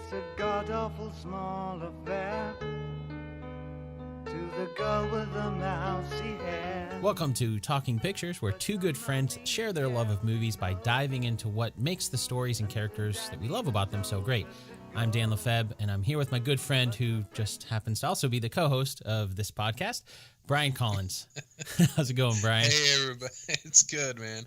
It's a god-awful small affair to the girl with the mousy hair. Welcome to Talking Pictures, where two good friends share their love of movies by diving into what makes the stories and characters that we love about them so great. I'm Dan Lefebvre, and I'm here with my good friend who just happens to also be the co-host of this podcast, Brian Collins. How's it going, Brian? Hey, everybody. It's good, man.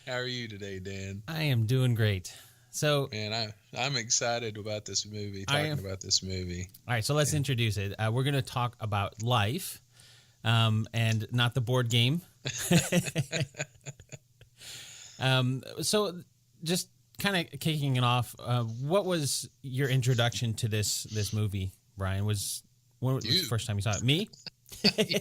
How are you today, Dan? I am doing great. So, Man, I'm excited about this movie, talking about this movie. All right, so let's introduce it. We're going to talk about life and not the board game. So just kind of kicking it off, what was your introduction to this movie, Brian? When was the first time you saw it? Me? Yeah.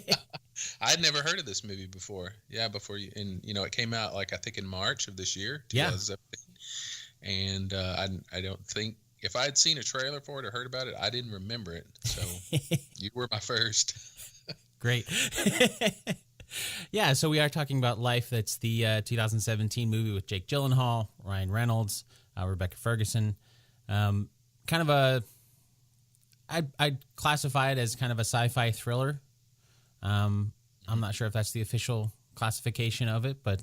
I'd never heard of this movie before. Yeah, before you, and it came out I think in March of this year, 2017. And I don't think, if I had seen a trailer for it or heard about it, I didn't remember it. So you were my first. Great. Yeah, so we are talking about Life. That's the 2017 movie with Jake Gyllenhaal, Ryan Reynolds, Rebecca Ferguson. Kind of I'd classify it as kind of a sci-fi thriller. I'm not sure if that's the official classification of it, but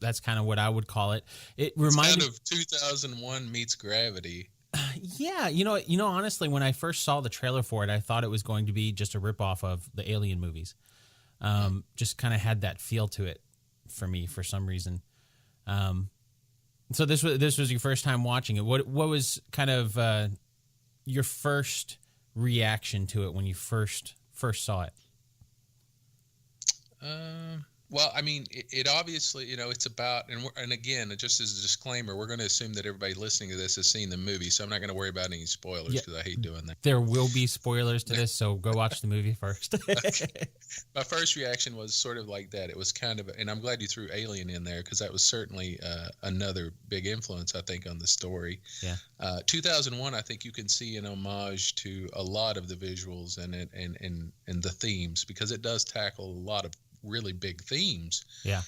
that's kind of what I would call it. It's kind of 2001 meets Gravity. Yeah, honestly, when I first saw the trailer for it, I thought it was going to be just a ripoff of the Alien movies. Just kind of had that feel to it for me for some reason. So this was your first time watching it. What was kind of your first reaction to it when you first saw it? Well, I mean, it obviously, it's about, and again, just as a disclaimer, we're going to assume that everybody listening to this has seen the movie, so I'm not going to worry about any spoilers because I hate doing that. There will be spoilers to this, so go watch the movie first. Okay. My first reaction was sort of like that. It was kind of, and I'm glad you threw Alien in there because that was certainly another big influence, I think, on the story. Yeah. 2001, I think you can see an homage to a lot of the visuals and the themes because it does tackle a lot of really big themes. Yeah.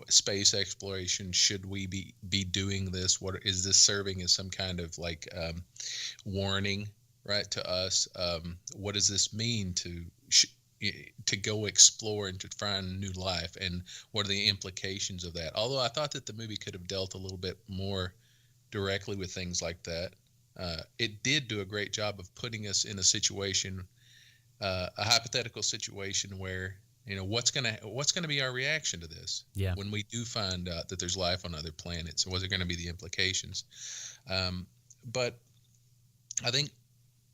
Space exploration. Should we be doing this? What is this serving as some kind of warning, right, to us? What does this mean to go explore and to find new life? And what are the implications of that? Although I thought that the movie could have dealt a little bit more directly with things like that. It did do a great job of putting us in a situation, a hypothetical situation where, what's gonna be our reaction to this? Yeah. When we do find out that there's life on other planets, what are going to be the implications? But I think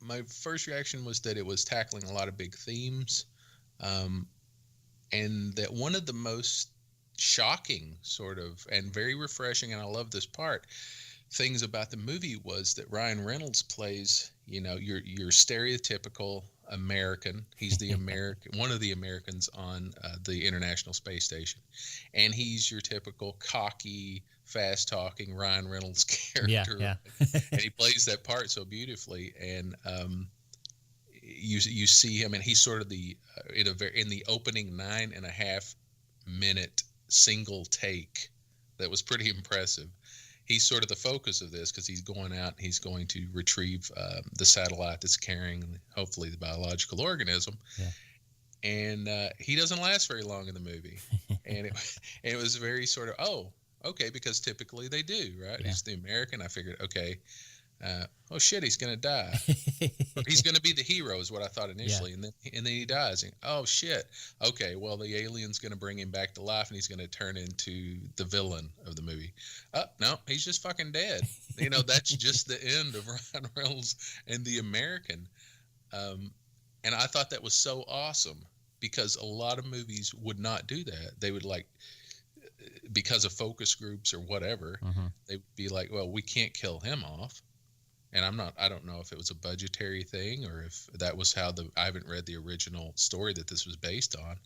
my first reaction was that it was tackling a lot of big themes, and that one of the most shocking sort of and very refreshing, and I love this part, things about the movie was that Ryan Reynolds plays, your stereotypical American. He's the one of the Americans on the International Space Station, and he's your typical cocky, fast-talking Ryan Reynolds character. Yeah. And he plays that part so beautifully. And you see him, and he's sort of in the opening 9.5 minute single take that was pretty impressive. He's sort of the focus of this because he's going out and he's going to retrieve the satellite that's carrying, hopefully, the biological organism. Yeah. And he doesn't last very long in the movie. And it was very sort of, okay, because typically they do, right? Yeah. He's the American. I figured, okay, oh shit, he's going to die. He's going to be the hero is what I thought initially. Yeah. And then he dies. And, oh shit. Okay, well, the alien's going to bring him back to life and he's going to turn into the villain of the movie. No, he's just fucking dead. That's just the end of Ryan Reynolds and the American. And I thought that was so awesome because a lot of movies would not do that. They would because of focus groups or whatever, they'd be like, well, we can't kill him off. And I don't know if it was a budgetary thing or if that was how I haven't read the original story that this was based on.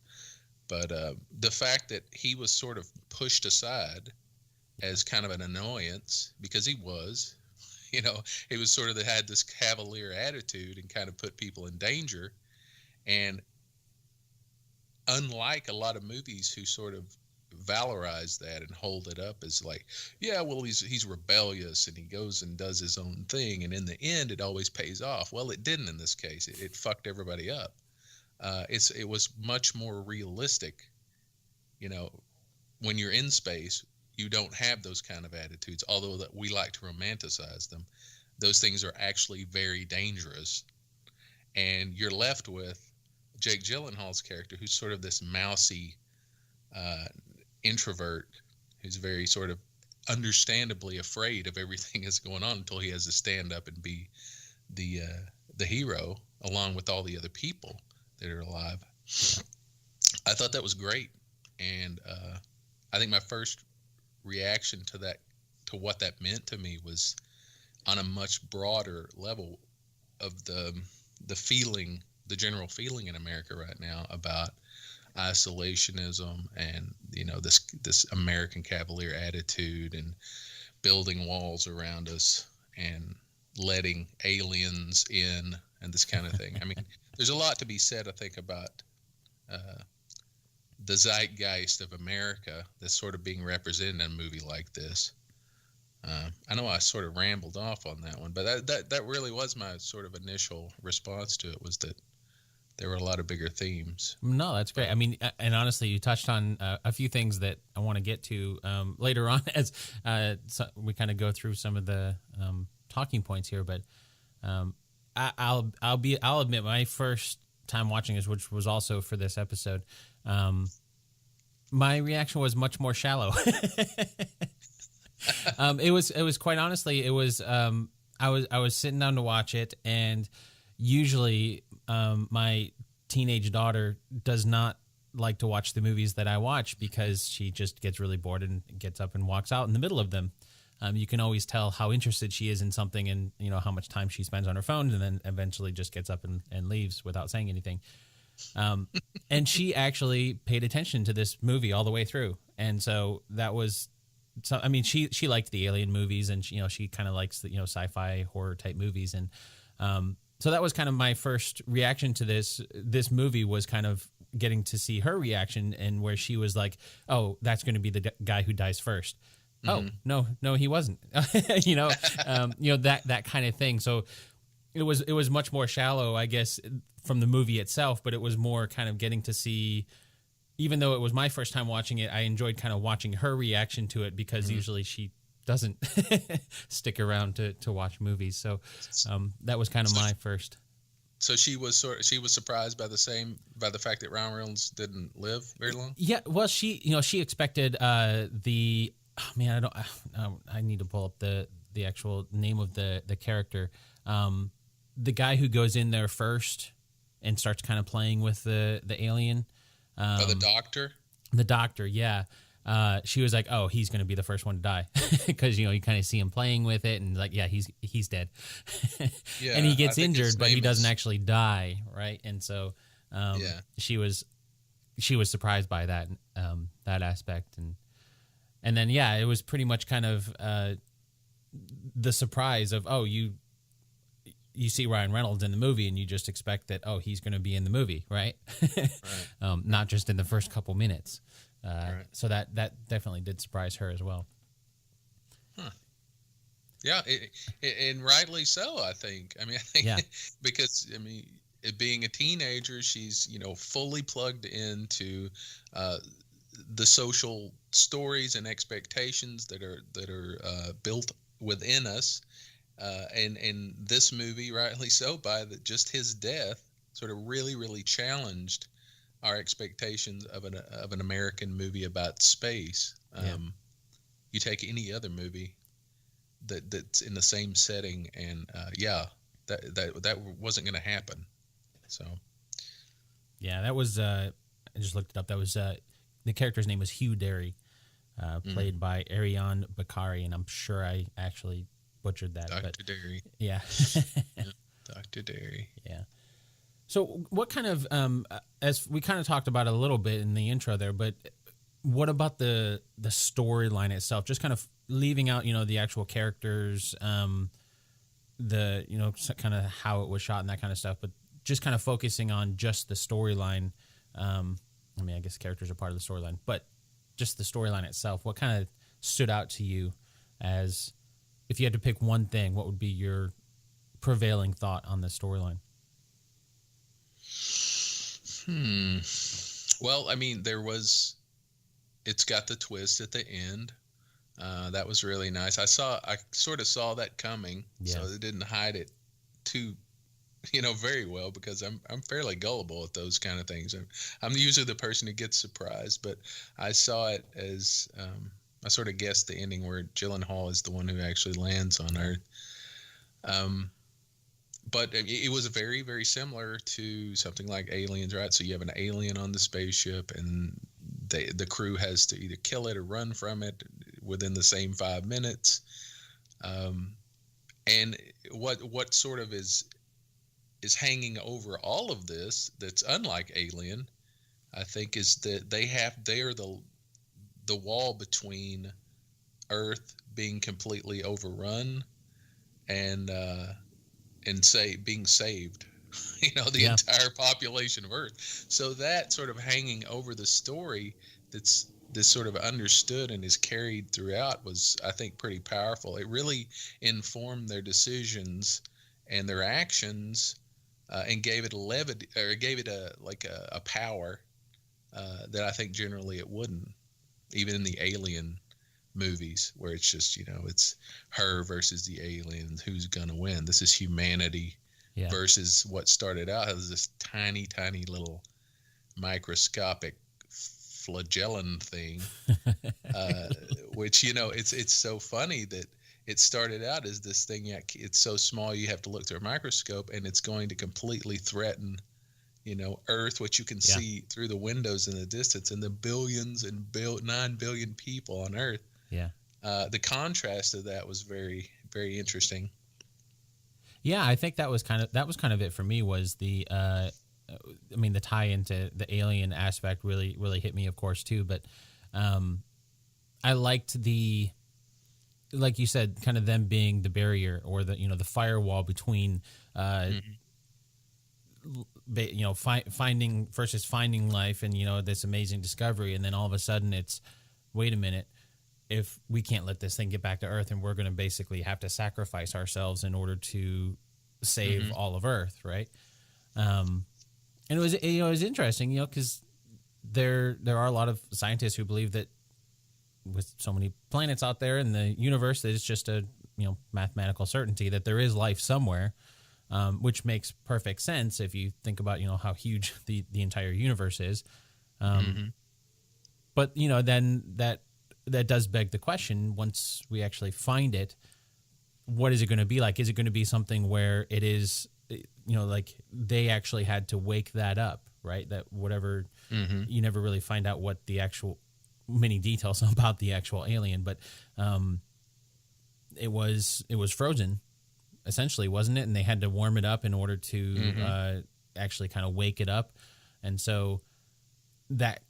But the fact that he was sort of pushed aside as kind of an annoyance because he was, he was sort of had this cavalier attitude and kind of put people in danger. And unlike a lot of movies who sort of valorize that and hold it up as like, yeah, well, he's rebellious and he goes and does his own thing, and in the end it always pays off. Well, it didn't in this case. It fucked everybody up. It was much more realistic. You know, when you're in space, you don't have those kind of attitudes, although that we like to romanticize them. Those things are actually very dangerous, and you're left with Jake Gyllenhaal's character, who's sort of this mousy introvert, who's very sort of understandably afraid of everything that's going on until he has to stand up and be the hero along with all the other people that are alive. I thought that was great, and I think my first reaction to that, to what that meant to me, was on a much broader level of the feeling, the general feeling in America right now about isolationism and, you know, this American cavalier attitude and building walls around us and letting aliens in and this kind of thing. I mean, there's a lot to be said, I think, about the zeitgeist of America that's sort of being represented in a movie like this. I know I sort of rambled off on that one, but that really was my sort of initial response to it, was that there were a lot of bigger themes. No, that's great. I mean, and honestly, you touched on a few things that I want to get to later on as we kind of go through some of the talking points here. But I'll admit, my first time watching this, which was also for this episode, my reaction was much more shallow. It was quite honestly, it was I was sitting down to watch it, and usually my teenage daughter does not like to watch the movies that I watch because she just gets really bored and gets up and walks out in the middle of them. You can always tell how interested she is in something, and you know how much time she spends on her phone, and then eventually just gets up and leaves without saying anything. And she actually paid attention to this movie all the way through, and so that was. So I mean, she liked the alien movies, and she kind of likes the sci-fi horror type movies, and so that was kind of my first reaction to this movie, was kind of getting to see her reaction, and where she was like, "Oh, that's going to be the guy who dies first." Mm-hmm. Oh no, he wasn't. That kind of thing. So it was much more shallow, I guess, from the movie itself, but it was more kind of getting to see. Even though it was my first time watching it, I enjoyed kind of watching her reaction to it, because usually she doesn't stick around to watch movies. So that was kind of my first. So she was surprised by the fact that Ryan Reynolds didn't live very long. Yeah, well, she expected I need to pull up the actual name of the character. The guy who goes in there first and starts kind of playing with the alien. The doctor? The doctor, yeah. She was like, "Oh, he's going to be the first one to die," because you kind of see him playing with it, and like, yeah, he's dead. Yeah, and he gets injured, but he doesn't actually die, right? And so, she was surprised by that aspect, and then it was pretty much kind of the surprise of, oh, you see Ryan Reynolds in the movie, and you just expect that, oh, he's going to be in the movie, right? Right. Not just in the first couple minutes. Right. So that definitely did surprise her as well. Huh. Yeah, and rightly so, I think. I mean, because it being a teenager, she's fully plugged into the social stories and expectations that are built within us. And this movie, rightly so, just his death sort of really, really challenged our expectations of an American movie about space. You take any other movie that's in the same setting, and that wasn't going to happen. So, yeah, that was. I just looked it up. That was the character's name was Hugh Derry, played by Ariane Bakari, and I'm sure I actually butchered that. Dr. Derry. Yeah. Dr. Derry. Yeah. So what kind of, as we kind of talked about it a little bit in the intro there, but what about the storyline itself? Just kind of leaving out, the actual characters, kind of how it was shot and that kind of stuff, but just kind of focusing on just the storyline. I guess characters are part of the storyline, but just the storyline itself, what kind of stood out to you as, if you had to pick one thing, what would be your prevailing thought on the storyline? Well, I mean, it's got the twist at the end. That was really nice. I sort of saw that coming, so they didn't hide it too, very well, because I'm fairly gullible at those kind of things. I'm usually the person who gets surprised, but I saw it as I sort of guessed the ending where Gyllenhaal is the one who actually lands on Earth. But it was very, very similar to something like Aliens, right? So you have an alien on the spaceship, and the crew has to either kill it or run from it within the same 5 minutes. And what sort of is hanging over all of this that's unlike Alien, I think, is that they are the wall between Earth being completely overrun and being saved, the entire population of Earth. So that sort of hanging over the story that's this sort of understood and is carried throughout was, I think, pretty powerful. It really informed their decisions and their actions, and gave it a levity, or gave it a power that I think generally it wouldn't, even in the Alien movies, where it's just, it's her versus the aliens, who's gonna win. This is humanity versus what started out as this tiny little microscopic flagellum thing, which it's so funny that it started out as this thing. It's so small you have to look through a microscope, and it's going to completely threaten Earth, which you can see through the windows in the distance, and the billions and 9 billion people on Earth. The contrast of that was very, very interesting. Yeah, I think that was kind of it for me, was the the tie into the alien aspect really, really hit me, of course, too. But I liked like you said, kind of them being the barrier, or the firewall between finding life and this amazing discovery, and then all of a sudden it's, wait a minute, if we can't let this thing get back to Earth, and we're going to basically have to sacrifice ourselves in order to save all of Earth, right? And it was interesting, because there are a lot of scientists who believe that with so many planets out there in the universe, that it's just a mathematical certainty that there is life somewhere, which makes perfect sense if you think about how huge the entire universe is. But then that does beg the question, once we actually find it, what is it going to be like? Is it going to be something where it is, like they actually had to wake that up, right? That whatever, you never really find out what the actual, many details about the actual alien, but it was frozen, essentially, wasn't it? And they had to warm it up in order to actually kind of wake it up. And so that,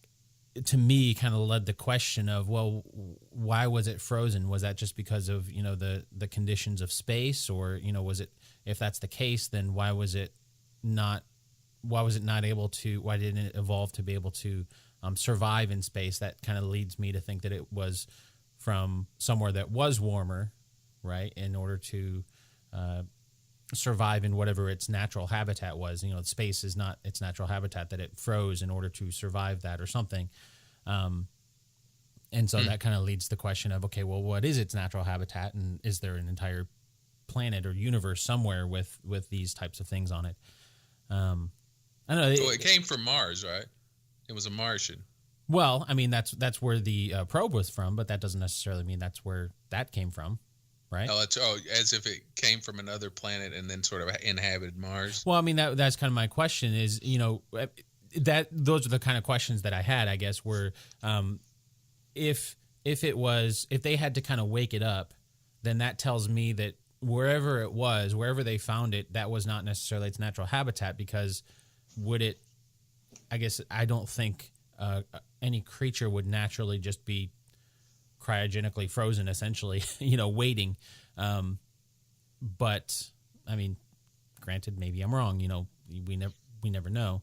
to me, kind of led the question of, well, why was it frozen? Was that just because of the conditions of space, or was it, if that's the case, then why didn't it evolve to be able to survive in space? That kind of leads me to think that it was from somewhere that was warmer, right, in order to survive in whatever its natural habitat was. Space is not its natural habitat, that it froze in order to survive that or something. And so that kind of leads the question of, okay, well, what is its natural habitat, and is there an entire planet or universe somewhere with these types of things on it? I don't know. It came from Mars, right? It was a Martian. Well, I mean, that's where the probe was from, but that doesn't necessarily mean that's where that came from, right? As if it came from another planet and then sort of inhabited Mars. Well, I mean, that's kind of my question is, that those are the kind of questions that I had, I guess, were if they had to kind of wake it up, then that tells me that wherever they found it, that was not necessarily its natural habitat, because I don't think any creature would naturally just be cryogenically frozen, essentially, waiting. But I mean, granted, maybe I'm wrong. We never know.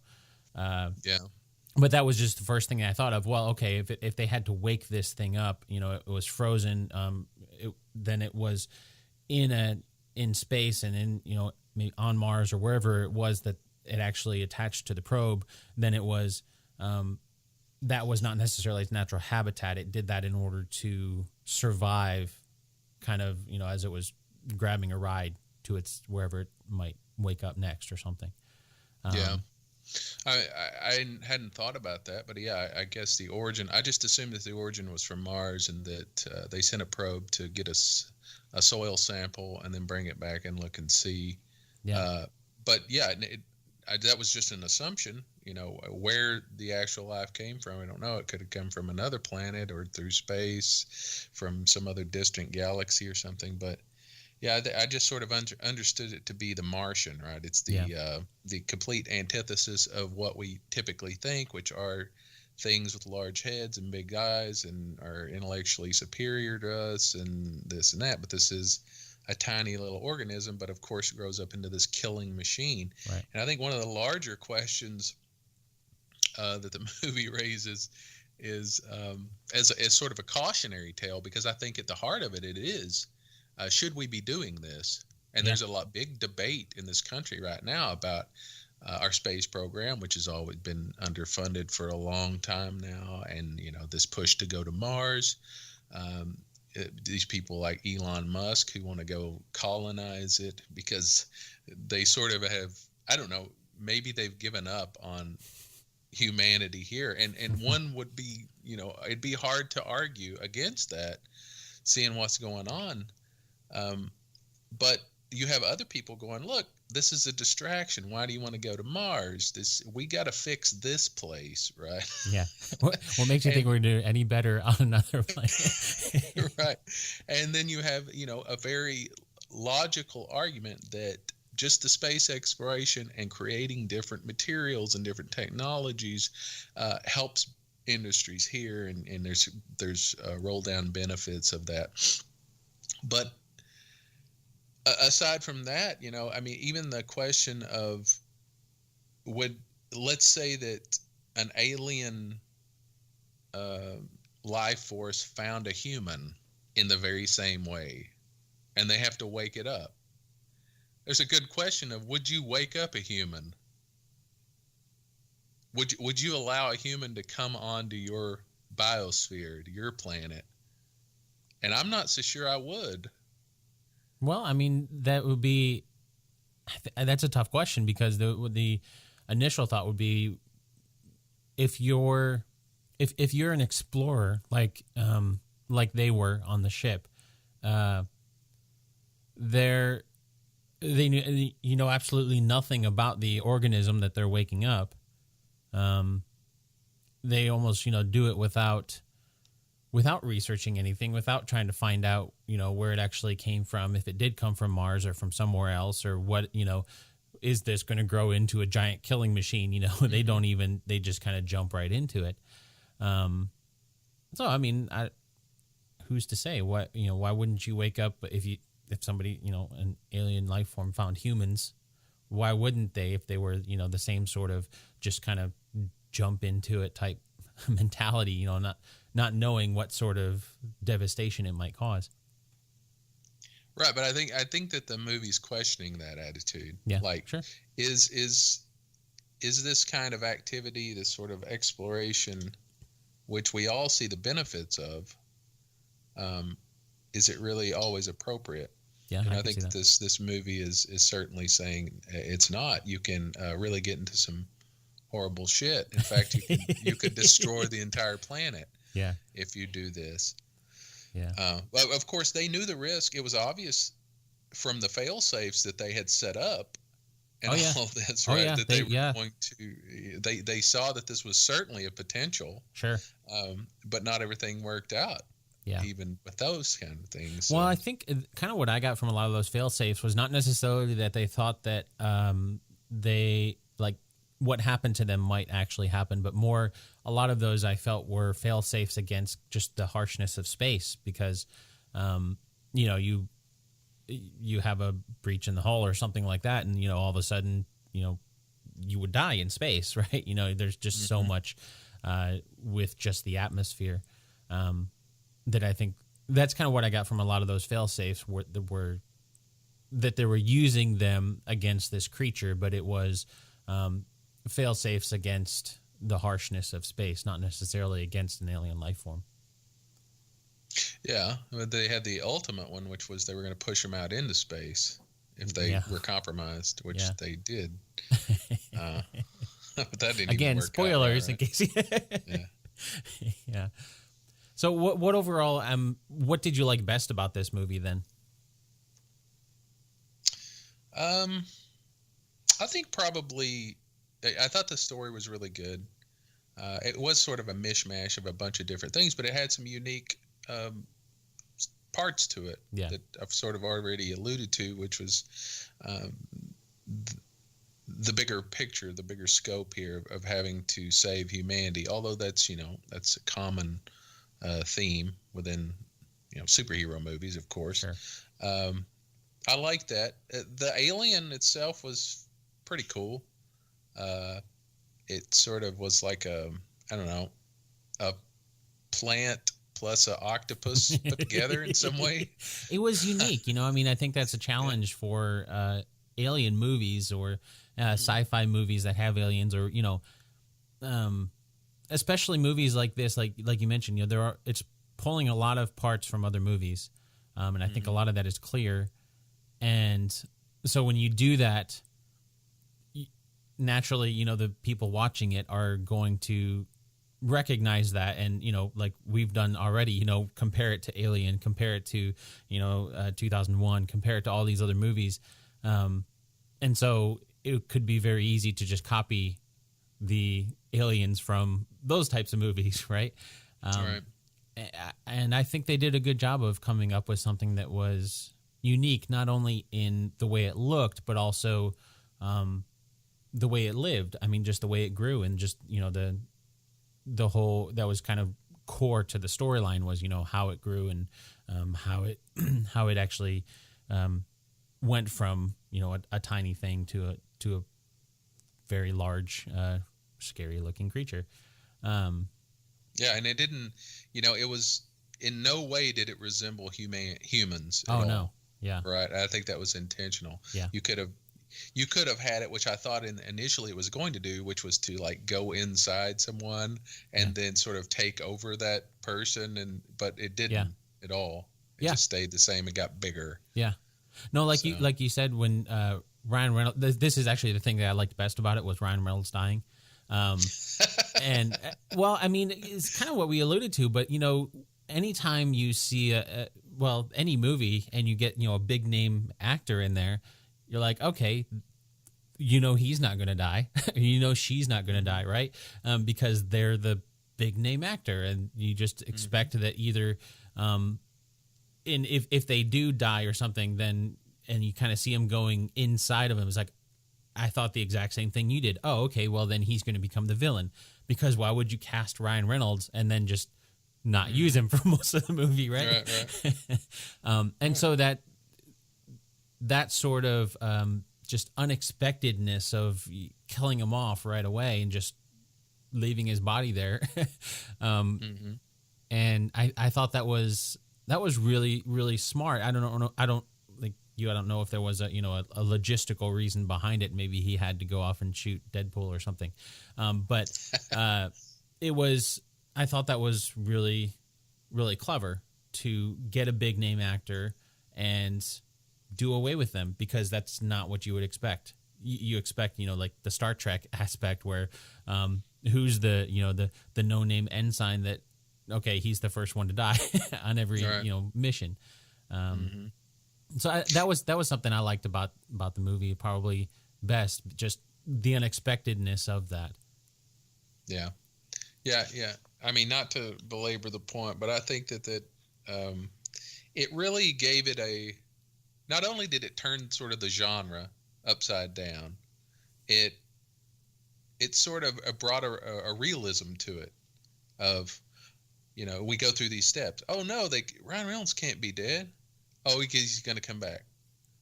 But that was just the first thing I thought of. Well, okay, if they had to wake this thing up, it was frozen. Then it was in space and in maybe on Mars or wherever it was that it actually attached to the probe. Then it was that was not necessarily its natural habitat. It did that in order to survive, kind of as it was grabbing a ride to its wherever it might wake up next or something. Yeah. I hadn't thought about that, but yeah, I guess the origin. I just assumed that the origin was from Mars, and that they sent a probe to get us a soil sample and then bring it back and look and see. Yeah. But yeah, that was just an assumption. Where the actual life came from, I don't know. It could have come from another planet or through space, from some other distant galaxy or something. But yeah, I just sort of understood it to be the Martian, right? It's the complete antithesis of what we typically think, which are things with large heads and big eyes and are intellectually superior to us and this and that. But this is a tiny little organism, but of course it grows up into this killing machine. Right. And I think one of the larger questions that the movie raises is as sort of a cautionary tale, because I think at the heart of it is, should we be doing this? And there's a big debate in this country right now about our space program, which has always been underfunded for a long time now, and this push to go to Mars. These people like Elon Musk who want to go colonize it because they sort of have, I don't know, maybe they've given up on humanity here, and one would be, it'd be hard to argue against that, seeing what's going on. But you have other people going, look, this is a distraction. Why do you want to go to Mars? We got to fix this place, right? Yeah. What makes you think we're doing any better on another planet? Right. And then you have, a very logical argument that just the space exploration and creating different materials and different technologies helps industries here, and there's roll down benefits of that. But aside from that, even the question of let's say that an alien life force found a human in the very same way, and they have to wake it up. There's a good question of, would you wake up a human? Would you allow a human to come onto your biosphere, to your planet? And I'm not so sure I would. Well, that would be that's a tough question, because the initial thought would be, if you're an explorer like they were on the ship, they know absolutely nothing about the organism that they're waking up. They almost do it without researching anything, without trying to find out, where it actually came from, if it did come from Mars or from somewhere else, or what, is this going to grow into a giant killing machine? They just kind of jump right into it. Who's to say what, why wouldn't you wake up if somebody, an alien life form found humans, why wouldn't they, if they were, the same sort of just kind of jump into it type mentality, not knowing what sort of devastation it might cause. Right, but I think that the movie's questioning that attitude. Yeah, like, sure. Is this kind of activity, this sort of exploration, which we all see the benefits of, is it really always appropriate? Yeah, and I think that this movie is certainly saying it's not. You can really get into some horrible shit. In fact, you could destroy the entire planet. Yeah. If you do this. Yeah. But of course, they knew the risk. It was obvious from the fail safes that they had set up, and all of this, right? Yeah. That they were going to. They saw that this was certainly a potential. Sure. But not everything worked out. Yeah. Even with those kind of things. Well, I think kind of what I got from a lot of those fail safes was not necessarily that they thought that they what happened to them might actually happen, but more a lot of those I felt were fail safes against just the harshness of space, because you have a breach in the hull or something like that, and all of a sudden you would die in space, right? You know, there's just so much with just the atmosphere that I think that's kind of what I got from a lot of those fail-safes that they were using them against this creature, but it was fail-safes against the harshness of space, not necessarily against an alien life form. Yeah, but they had the ultimate one, which was they were going to push them out into space if they were compromised, which they did. But that didn't again, even work spoilers out, right? in case. Yeah. So what overall? What did you like best about this movie then? I think probably I thought the story was really good. It was sort of a mishmash of a bunch of different things, but it had some unique parts to it that I've sort of already alluded to, which was the bigger picture, the bigger scope here of having to save humanity. Although that's a common theme within superhero movies, of course. Sure. I like that. The alien itself was pretty cool. It sort of was like a plant plus an octopus put together in some way. It was unique. I mean, I think that's a challenge for alien movies or sci-fi movies that have aliens, or especially movies like this, like you mentioned. It's pulling a lot of parts from other movies, and I think a lot of that is clear. And so when you do that, naturally, the people watching it are going to recognize that, and like we've done already, compare it to Alien, compare it to 2001, compare it to all these other movies, and so it could be very easy to just copy the aliens from those types of movies, right? Right. And I think they did a good job of coming up with something that was unique, not only in the way it looked, but also the way it lived. I mean, just the way it grew, and just the whole that was kind of core to the storyline was how it grew, and how it actually went from a tiny thing to a very large, scary looking creature. Yeah, and it didn't. It was in no way did it resemble humans. At Oh all. No, yeah, right. I think that was intentional. Yeah, you could have had it, which I thought initially it was going to do, which was to like go inside someone and then sort of take over that person, but it didn't at all. It just stayed the same and got bigger. Yeah, no, like you said when Ryan Reynolds. This is actually the thing that I liked best about it was Ryan Reynolds dying. And well, I mean, it's kind of what we alluded to, but anytime you see any movie and you get a big name actor in there, you're like, okay, he's not going to die. She's not going to die, right? Because they're the big name actor, and you just expect that either, if they do die or something, then and you kind of see him going inside of him, it's like, I thought the exact same thing you did. Oh, okay, well then he's going to become the villain, because why would you cast Ryan Reynolds and then just not use him for most of the movie, right? Right. And so that sort of just unexpectedness of killing him off right away and just leaving his body there, and I thought that was really, really smart. I don't know. I don't know if there was a logistical reason behind it. Maybe he had to go off and shoot Deadpool or something. But it was. I thought that was really, really clever to get a big name actor and do away with them, because that's not what you would expect. You expect like the Star Trek aspect where who's the no name ensign that he's the first one to die on every mission. So that was something I liked about the movie probably best, just the unexpectedness of that. Yeah. I mean, not to belabor the point, but I think that it really gave it not only did it turn sort of the genre upside down, it sort of brought a realism to it of, we go through these steps. Oh no, Ryan Reynolds can't be dead. Oh, he's going to come back.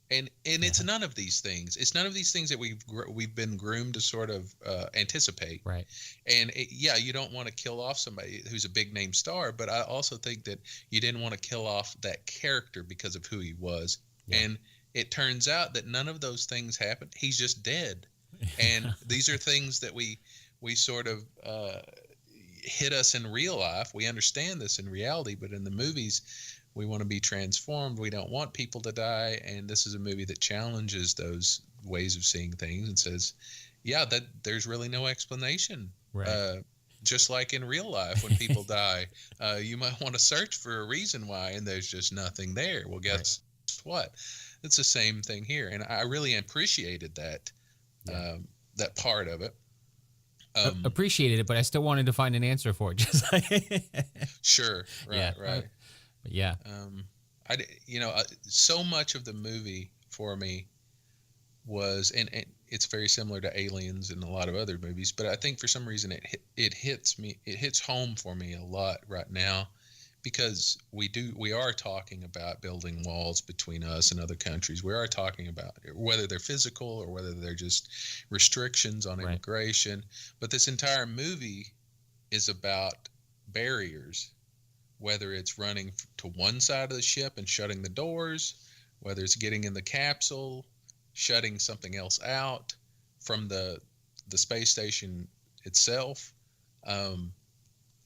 And it's none of these things. It's none of these things that we've been groomed to sort of anticipate. Right. And you don't want to kill off somebody who's a big name star, but I also think that you didn't want to kill off that character because of who he was. Yeah. And it turns out that none of those things happened. He's just dead. And these are things that we sort of hit us in real life. We understand this in reality, but in the movies, we want to be transformed. We don't want people to die. And this is a movie that challenges those ways of seeing things and says, that there's really no explanation. Right. Just like in real life, when people die, you might want to search for a reason why, and there's just nothing there. Well, guess what? It's the same thing here. And I really appreciated that, that part of it. Appreciated it, but I still wanted to find an answer for it. Just Sure. Right. Yeah. So much of the movie for me was, and it's very similar to Aliens and a lot of other movies, but I think for some reason it hits home for me a lot right now, because we are talking about building walls between us and other countries. We are talking about whether they're physical or whether they're just restrictions on immigration. But this entire movie is about barriers. Whether it's running to one side of the ship and shutting the doors, whether it's getting in the capsule, shutting something else out from the space station itself,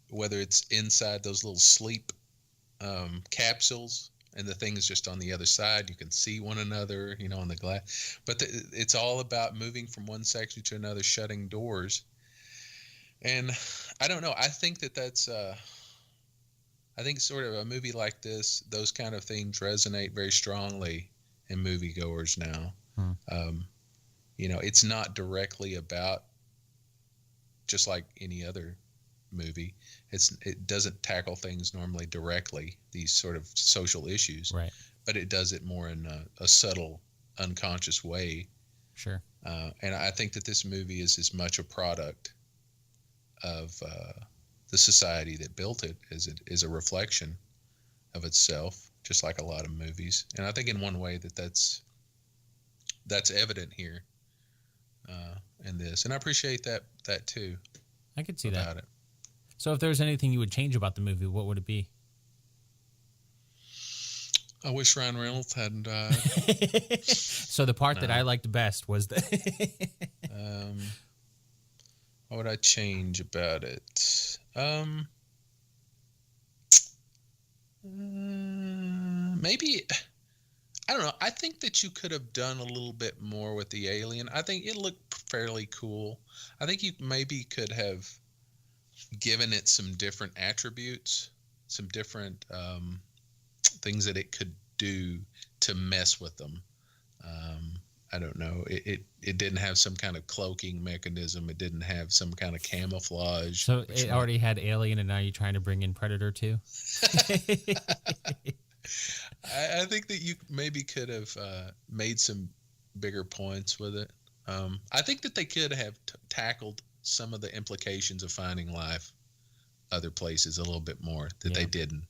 whether it's inside those little sleep capsules and the thing is just on the other side, you can see one another, on the glass. But it's all about moving from one section to another, shutting doors. And I don't know. I think that's... I think sort of a movie like this, those kind of themes resonate very strongly in moviegoers now. It's not directly about, just like any other movie, it doesn't tackle things normally directly, these sort of social issues, right? But it does it more in a subtle, unconscious way. Sure. And I think that this movie is as much a product of the society that built it as it is a reflection of itself, just like a lot of movies. And I think in one way that's evident here in this. And I appreciate that too. I could see about that. It. So if there's anything you would change about the movie, what would it be? I wish Ryan Reynolds hadn't died. So the part that I liked best was the... what would I change about it? Maybe, I don't know. I think that you could have done a little bit more with the alien. I think it looked fairly cool. I think you maybe could have given it some different attributes, some different things that it could do to mess with them. I don't know. It didn't have some kind of cloaking mechanism. It didn't have some kind of camouflage. So it already had Alien, and now you're trying to bring in Predator too? I think that you maybe could have made some bigger points with it. I think that they could have tackled some of the implications of finding life other places a little bit more that they didn't,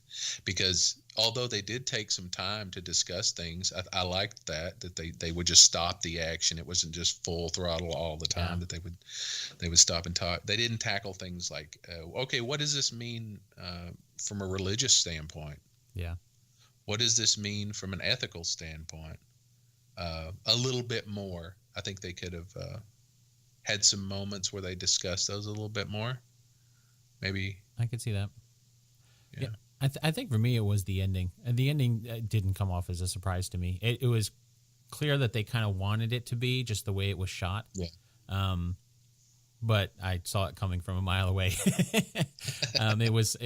because although they did take some time to discuss things, I liked that they would just stop the action. It wasn't just full throttle all the time, that they would stop and talk. They didn't tackle things like, okay, what does this mean from a religious standpoint? Yeah. What does this mean from an ethical standpoint? A little bit more. I think they could have had some moments where they discussed those a little bit more. Maybe. I could see that. Yeah. I think for me, it was the ending. And the ending didn't come off as a surprise to me. It was clear that they kind of wanted it to be, just the way it was shot. Yeah. But I saw it coming from a mile away. It was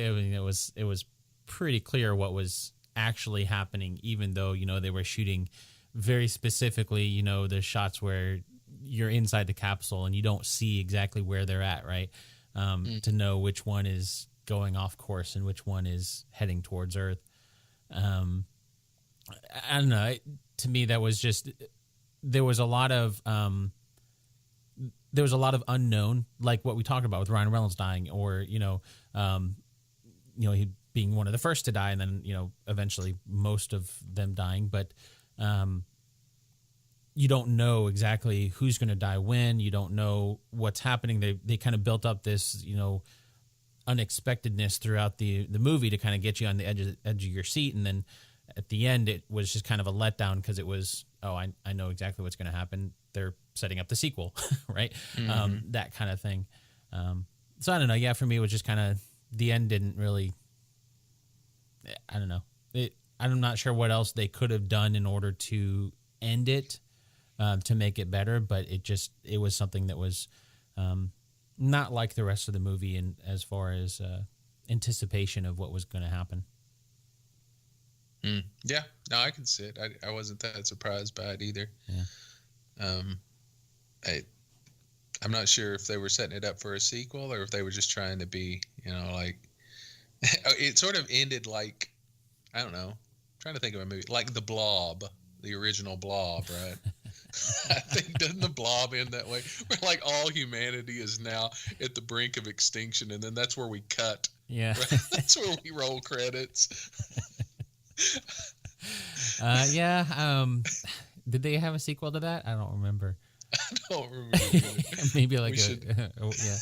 pretty clear what was actually happening, even though, they were shooting very specifically, the shots where you're inside the capsule and you don't see exactly where they're at, right? To know which one is going off course and which one is heading towards Earth. I don't know. To me, that was just, there was a lot of unknown, like what we talked about with Ryan Reynolds dying, or he being one of the first to die, and then eventually most of them dying. But you don't know exactly who's going to die when. You don't know what's happening. They kind of built up this, unexpectedness throughout the movie to kind of get you on the edge of your seat. And then at the end, it was just kind of a letdown because it was, I know exactly what's going to happen. They're setting up the sequel, right? Mm-hmm. That kind of thing. So I don't know. Yeah, for me, it was just kind of, the end didn't really, I don't know. I'm not sure what else they could have done in order to end it, to make it better, but it was something that was not like the rest of the movie in as far as anticipation of what was going to happen. Yeah, no, I can see it. I wasn't that surprised by it either. Yeah. I'm not sure if they were setting it up for a sequel or if they were just trying to be, like it sort of ended like, I don't know, I'm trying to think of a movie like The Blob, the original Blob, right? I think doesn't The Blob end that way? Where like all humanity is now at the brink of extinction, and then that's where we cut. Yeah, right? That's where we roll credits. Yeah. Did they have a sequel to that? I don't remember. I don't remember. Maybe like yeah.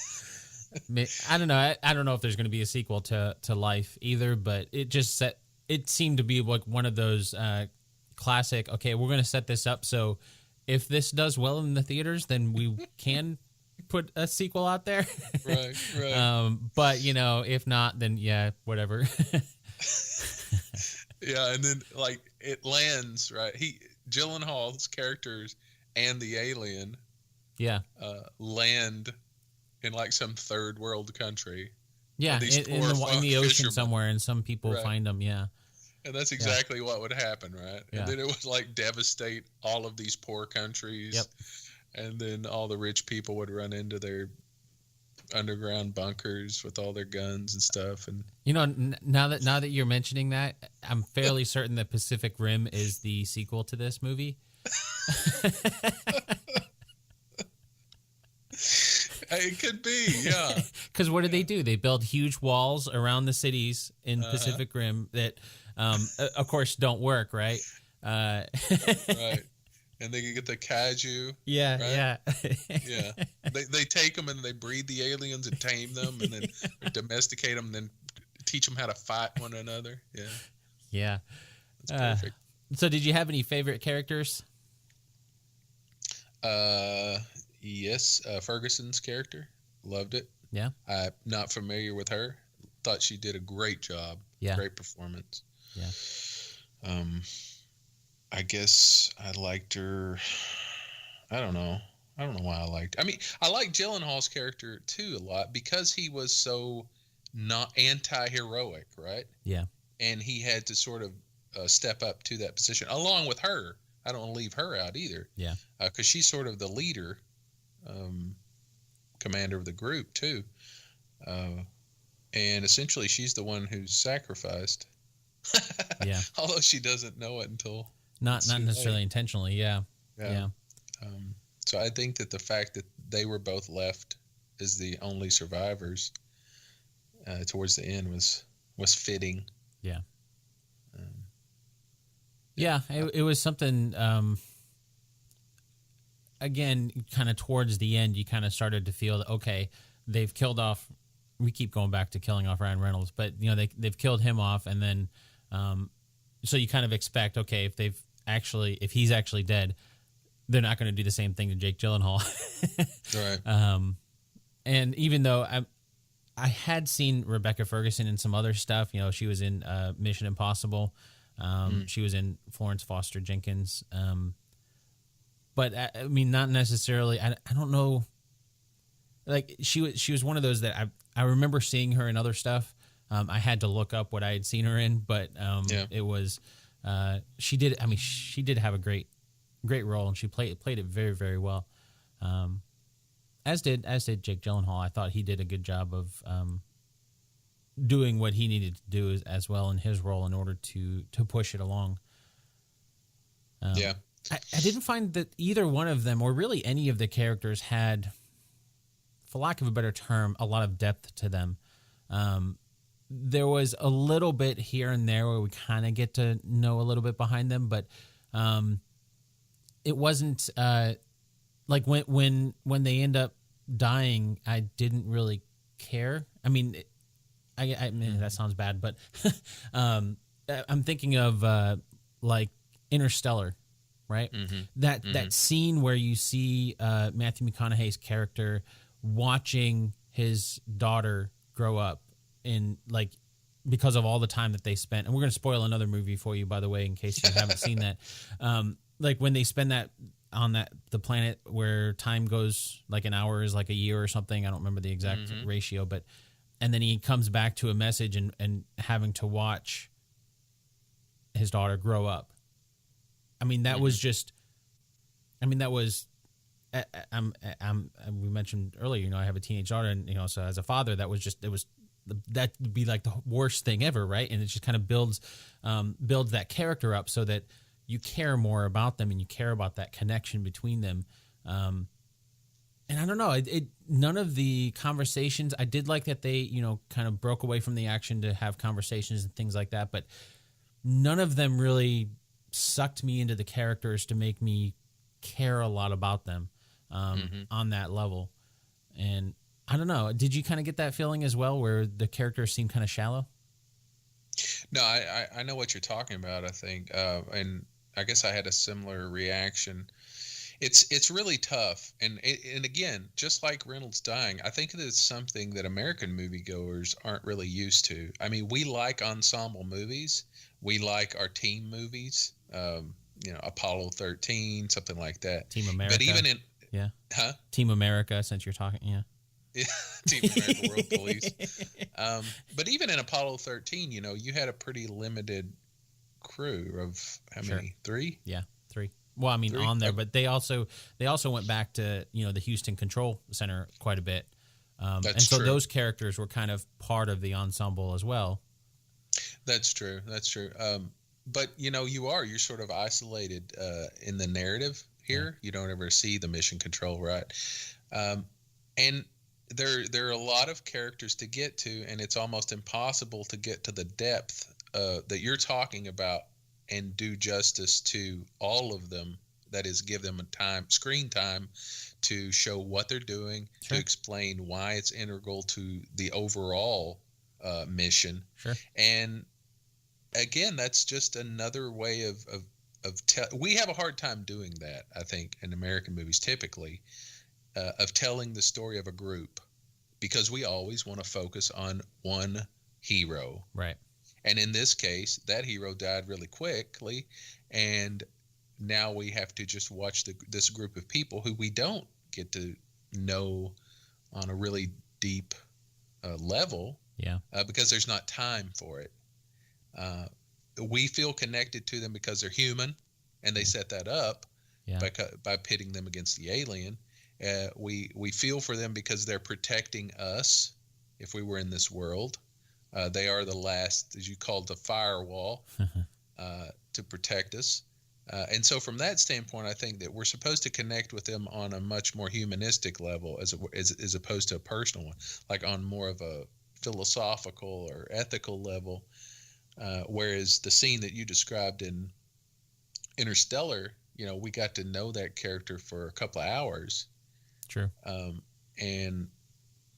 I don't know. I don't know if there's going to be a sequel to Life either, but it seemed to be like one of those classic, okay, we're going to set this up so if this does well in the theaters, then we can put a sequel out there. Right. But, if not, then yeah, whatever. Yeah, and then like it lands, right? Gyllenhaal's characters and the alien land in like some third world country. Yeah, in the ocean fishermen. Somewhere, and some people find them, yeah. And that's exactly what would happen, right? Yeah. And then it would like devastate all of these poor countries. Yep. And then all the rich people would run into their underground bunkers with all their guns and stuff. And now that you're mentioning that, I'm fairly certain that Pacific Rim is the sequel to this movie. It could be, yeah. Because what do they do? They build huge walls around the cities in Pacific Rim that, of course, don't work, right? Right. And they can get the kaiju. Yeah, right? Yeah. They take them and they breed the aliens and tame them and then domesticate them and then teach them how to fight one another. Yeah. Yeah. That's perfect. So did you have any favorite characters? Yes. Ferguson's character. Loved it. Yeah. I'm not familiar with her. Thought she did a great job. Yeah. Great performance. Yeah. I guess I liked her. I don't know why I liked her. I mean, I like Gyllenhaal's character too a lot because he was so not anti-heroic, right? Yeah. And he had to sort of step up to that position along with her. I don't want to leave her out either. Yeah. Because she's sort of the leader, commander of the group too. And essentially she's the one who's sacrificed. Yeah. Although she doesn't know it until not necessarily intentionally. Yeah. So I think that the fact that they were both left as the only survivors towards the end was fitting. Yeah. It was something. Again, kind of towards the end, you kind of started to feel that okay, they've killed off. We keep going back to killing off Ryan Reynolds, but they've killed him off, and then so you kind of expect okay, if he's actually dead, they're not going to do the same thing to Jake Gyllenhaal. Right. And even though I had seen Rebecca Ferguson in some other stuff, she was in Mission Impossible. She was in Florence Foster Jenkins. But I mean, not necessarily. I don't know. Like she was one of those that I remember seeing her in other stuff. I had to look up what I had seen her in, but it was she did. I mean, she did have a great role, and she played it very, very well. As did Jake Gyllenhaal. I thought he did a good job of doing what he needed to do as well in his role in order to push it along. I didn't find that either one of them, or really any of the characters, had, for lack of a better term, a lot of depth to them. There was a little bit here and there where we kind of get to know a little bit behind them, but it wasn't like when they end up dying, I didn't really care. I mean, I mean that sounds bad, but I'm thinking of like Interstellar, right? Mm-hmm. That scene where you see Matthew McConaughey's character watching his daughter grow up in like because of all the time that they spent. And we're going to spoil another movie for you, by the way, in case you haven't seen that. Like when they spend that on the planet where time goes like an hour is like a year or something. I don't remember the exact ratio, but and then he comes back to a message and having to watch his daughter grow up. I mean, that was just. I mean, that was. We mentioned earlier, you know, I have a teenage daughter, and you know, so as a father, that would be like the worst thing ever, right? And it just kind of builds that character up so that you care more about them and you care about that connection between them. And I don't know, none of the conversations, I did like that they, you know, kind of broke away from the action to have conversations and things like that, but none of them really sucked me into the characters to make me care a lot about them on that level. And I don't know, did you kind of get that feeling as well where the characters seem kind of shallow? No, I know what you're talking about, I think. And I guess I had a similar reaction. It's really tough. And again, just like Reynolds dying, I think it is something that American moviegoers aren't really used to. I mean, we like ensemble movies. We like our team movies, you know, Apollo 13, something like that. Team America. But even in... Yeah. Huh? Team America, since you're talking, yeah. Yeah, Team America World Police. But even in Apollo 13, you know, you had a pretty limited crew of how many? 3? Yeah, 3. Well, I mean, 3? on there, but they also went back to, you know, the Houston Control Center quite a bit. And so true. those characters were kind of part of the ensemble as well. That's true. But, you know, you're sort of isolated in the narrative here. Yeah. You don't ever see the mission control, right? And there are a lot of characters to get to, and it's almost impossible to get to the depth that you're talking about and do justice to all of them. That is, give them screen time to show what they're doing, to explain why it's integral to the overall mission. Sure. And again, that's just another way of we have a hard time doing that, I think, in American movies typically, of telling the story of a group, because we always want to focus on one hero. Right. And in this case, that hero died really quickly, and now we have to just watch this group of people who we don't get to know on a really deep level. Yeah. Because there's not time for it. We feel connected to them because they're human, and they set that up by pitting them against the alien. We feel for them because they're protecting us if we were in this world. They are the last, as you called, the firewall to protect us. And so from that standpoint, I think that we're supposed to connect with them on a much more humanistic level as opposed to a personal one, like on more of a philosophical or ethical level. Whereas the scene that you described in Interstellar, you know, we got to know that character for a couple of hours. True. And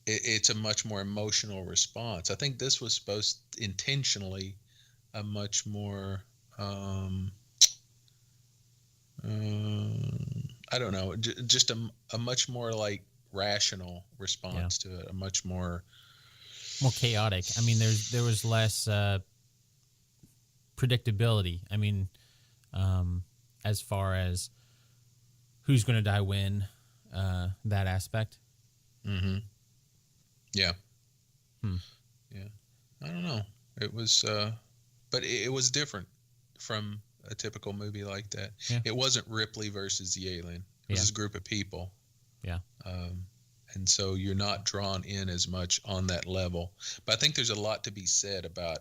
it's a much more emotional response. I think this was supposed intentionally a much more, I don't know, just a much more like rational response to it, a much more chaotic. I mean, there was less predictability. I mean, as far as who's going to die when, that aspect. Mm-hmm. Yeah. Yeah. I don't know. It was, but it was different from a typical movie like that. Yeah. It wasn't Ripley versus the alien. It was a group of people. Yeah. And so you're not drawn in as much on that level. But I think there's a lot to be said about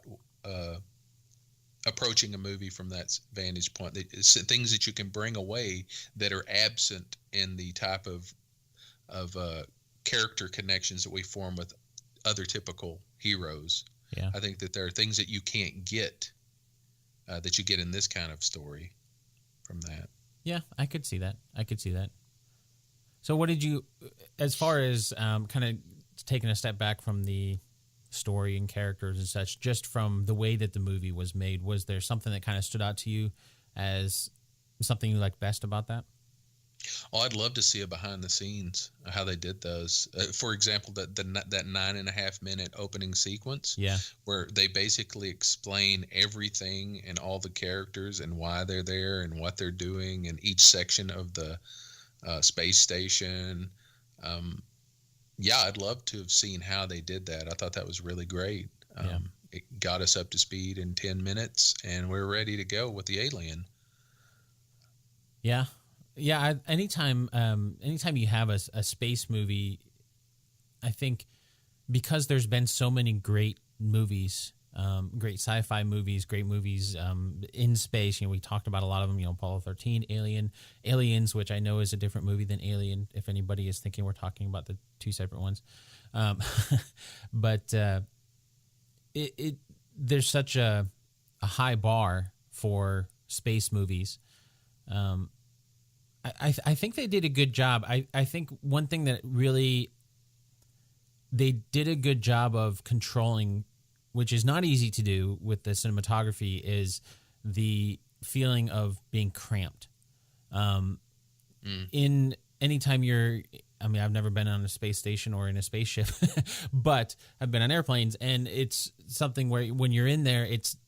approaching a movie from that vantage point. It's things that you can bring away that are absent in the type of character connections that we form with other typical heroes. Yeah. I think that there are things that you can't get that you get in this kind of story from that. Yeah, I could see that. So what did you, as far as kind of taking a step back from the story and characters and such, just from the way that the movie was made, was there something that kind of stood out to you as something you liked best about that? Oh, I'd love to see a behind the scenes how they did those. For example, that 9.5 minute opening sequence, Yeah, where they basically explain everything and all the characters and why they're there and what they're doing in each section of the space station. Yeah, I'd love to have seen how they did that. I thought that was really great. Yeah. It got us up to speed in 10 minutes, and we're ready to go with the alien. Yeah. Yeah, anytime you have a space movie, I think because there's been so many great movies, great sci-fi movies, great movies in space. We talked about a lot of them. Apollo 13, Aliens, which I know is a different movie than Alien. If anybody is thinking we're talking about the two separate ones, but there's such a high bar for space movies. I think they did a good job. I think one thing that really they did a good job of controlling, which is not easy to do with the cinematography, is the feeling of being cramped. In anytime I've never been on a space station or in a spaceship, but I've been on airplanes, and it's something where when you're in there, it's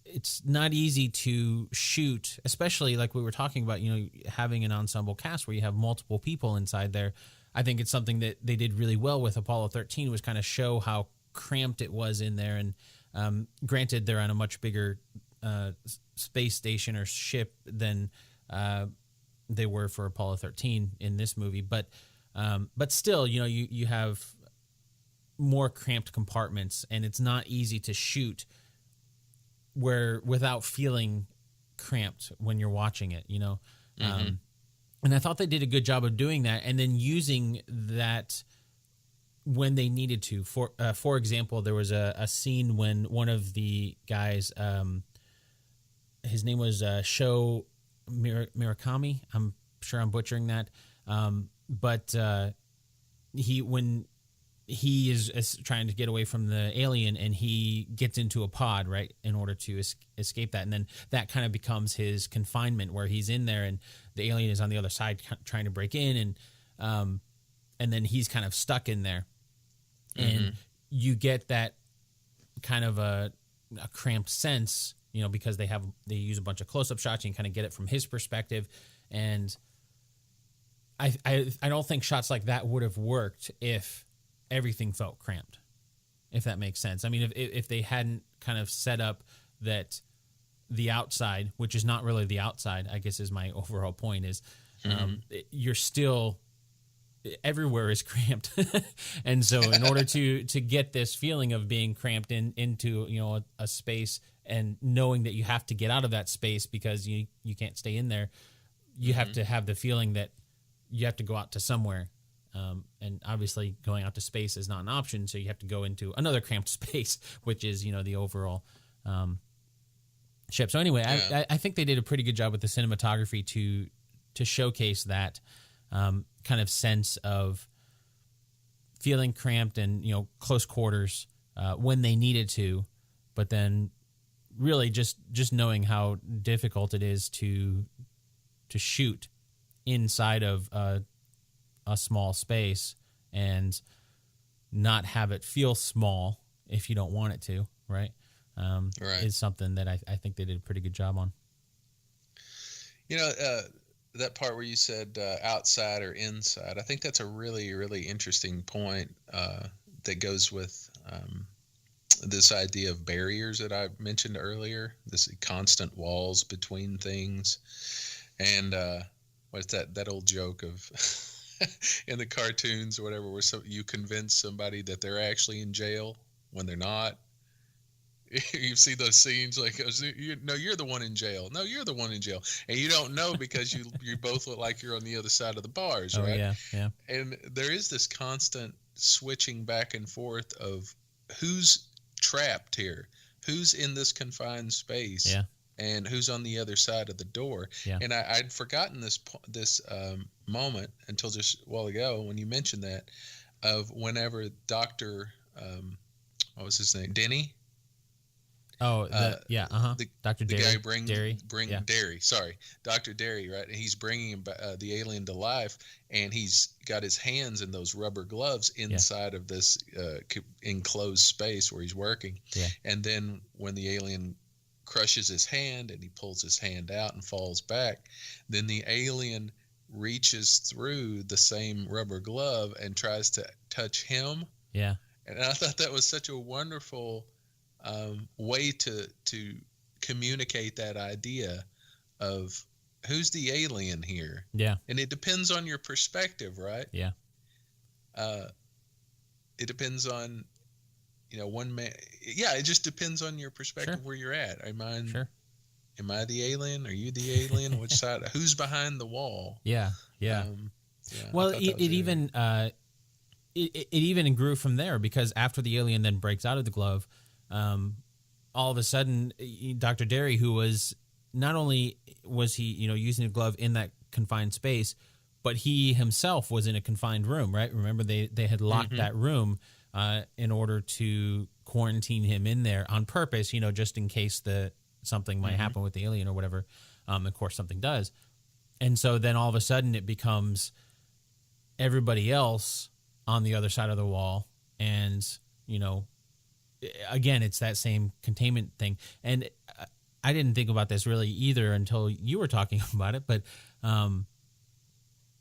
not easy to shoot, especially like we were talking about, having an ensemble cast where you have multiple people inside there. I think it's something that they did really well with Apollo 13, was kind of show how cramped it was in there. And granted, they're on a much bigger space station or ship than they were for Apollo 13 in this movie, but still, you have more cramped compartments, and it's not easy to shoot without feeling cramped when you're watching it, and I thought they did a good job of doing that, and then using that when they needed to. For example, there was a scene when one of the guys, his name was Sho Murakami. I'm sure I'm butchering that. But when he is trying to get away from the alien, and he gets into a pod, right, in order to escape that. And then that kind of becomes his confinement, where he's in there and the alien is on the other side trying to break in. And then he's kind of stuck in there. Mm-hmm. And you get that kind of a cramped sense, because they use a bunch of close-up shots. You can kind of get it from his perspective. And I don't think shots like that would have worked if everything felt cramped, if that makes sense. I mean, if they hadn't kind of set up that the outside, which is not really the outside, I guess is my overall point, is you're still, everywhere is cramped. And so in order to get this feeling of being cramped into a space, and knowing that you have to get out of that space because you can't stay in there, you have to have the feeling that you have to go out to somewhere. And obviously going out to space is not an option, so you have to go into another cramped space, which is, the overall ship. So anyway, yeah. I think they did a pretty good job with the cinematography to showcase that kind of sense of feeling cramped and, close quarters when they needed to, but then really just knowing how difficult it is to shoot inside of a small space and not have it feel small if you don't want it to, right? Right. Is something that I think they did a pretty good job on. That part where you said outside or inside, I think that's a really, really interesting point that goes with this idea of barriers that I mentioned earlier, this constant walls between things. And what's that old joke of in the cartoons or whatever, where you convince somebody that they're actually in jail when they're not. You see those scenes like, no, you're the one in jail. No, you're the one in jail. And you don't know because you both look like you're on the other side of the bars, right? Yeah, yeah. And there is this constant switching back and forth of who's trapped here, who's in this confined space. Yeah. and who's on the other side of the door. Yeah. And I'd forgotten this moment until just a while ago when you mentioned that, of whenever Dr. What was his name? Denny? Oh, Dr. The Derry. guy Derry. Sorry, Dr. Derry, right? And he's bringing him, the alien to life, and he's got his hands in those rubber gloves inside of this enclosed space where he's working. Yeah. And then when the alien crushes his hand and he pulls his hand out and falls back, then the alien reaches through the same rubber glove and tries to touch him. Yeah. And I thought that was such a wonderful way to communicate that idea of who's the alien here. Yeah. And it depends on your perspective, right? Yeah. It depends on, one man. Yeah, it just depends on your perspective where you're at. Am I the alien? Are you the alien? Which side? Who's behind the wall? Yeah. Yeah. Well, it even grew from there, because after the alien then breaks out of the glove, all of a sudden, Dr. Derry, who was not only was he using a glove in that confined space, but he himself was in a confined room, right? Remember, they had locked that room in order to quarantine him in there on purpose, just in case something might happen with the alien or whatever. Of course, something does. And so then all of a sudden it becomes everybody else on the other side of the wall. And, again, it's that same containment thing. And I didn't think about this really either until you were talking about it. But,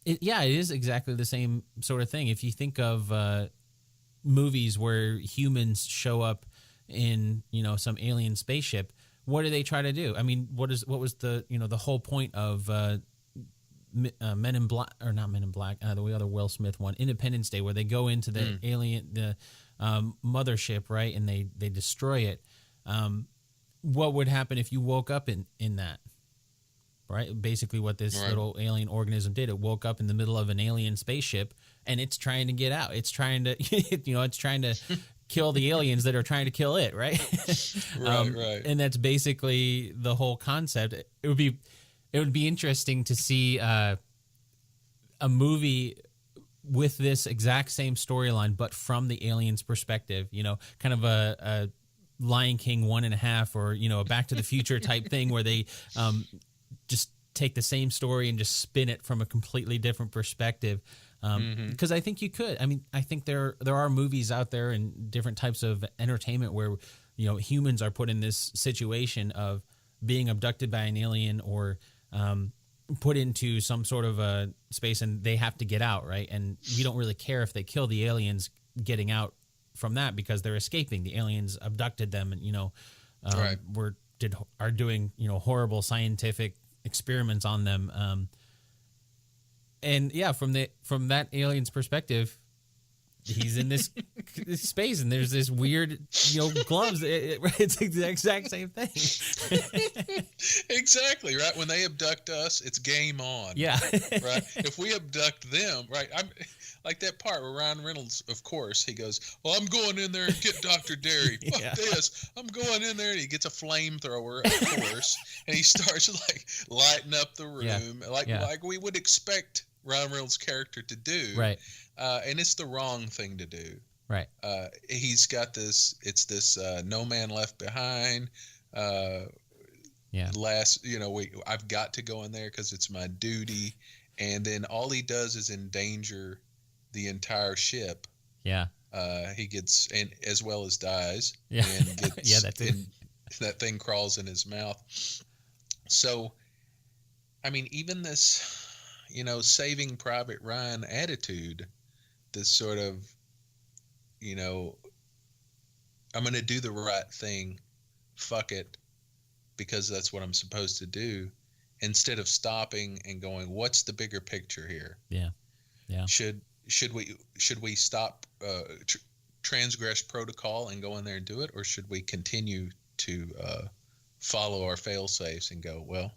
it is exactly the same sort of thing. If you think of movies where humans show up in, some alien spaceship, what do they try to do? I mean, what was the the whole point of Men in Black, or not Men in Black, the other Will Smith one, Independence Day, where they go into the alien mothership, right, and they destroy it. What would happen if you woke up in that? Right, basically what this little alien organism did. It woke up in the middle of an alien spaceship, and it's trying to get out. It's trying to, it's trying to kill the aliens that are trying to kill it, right? Right. And that's basically the whole concept. It would be interesting to see a movie with this exact same storyline, but from the aliens' perspective. Kind of a Lion King 1.5, or a Back to the Future type thing, where they just take the same story and just spin it from a completely different perspective. Because I think you could. I mean, I think there are movies out there and different types of entertainment where humans are put in this situation of being abducted by an alien, or put into some sort of a space, and they have to get out, right? And we don't really care if they kill the aliens getting out from that, because they're escaping. The aliens abducted them, and are doing horrible scientific experiments on them. And yeah, from that alien's perspective, he's in this space, and there's this weird, gloves. It's the exact same thing. Exactly, right? When they abduct us, it's game on. Yeah. Right? If we abduct them, right? I'm like that part where Ryan Reynolds, of course, he goes, "Well, I'm going in there and get Dr. Derry. Fuck this. I'm going in there," and he gets a flamethrower, of course, and he starts lighting up the room, like we would expect Ryan Reynolds' character to do. Right. And it's the wrong thing to do. Right. He's got this. It's this no man left behind. I've got to go in there because it's my duty. And then all he does is endanger the entire ship. Yeah. He gets, and as well as dies. Yeah. And gets, that thing crawls in his mouth. So, I mean, even this, Saving Private Ryan attitude, this sort of, I'm going to do the right thing, fuck it, because that's what I'm supposed to do, instead of stopping and going, what's the bigger picture here? Yeah. Yeah. Should we stop, transgress protocol and go in there and do it, or should we continue to follow our fail-safes and go, well,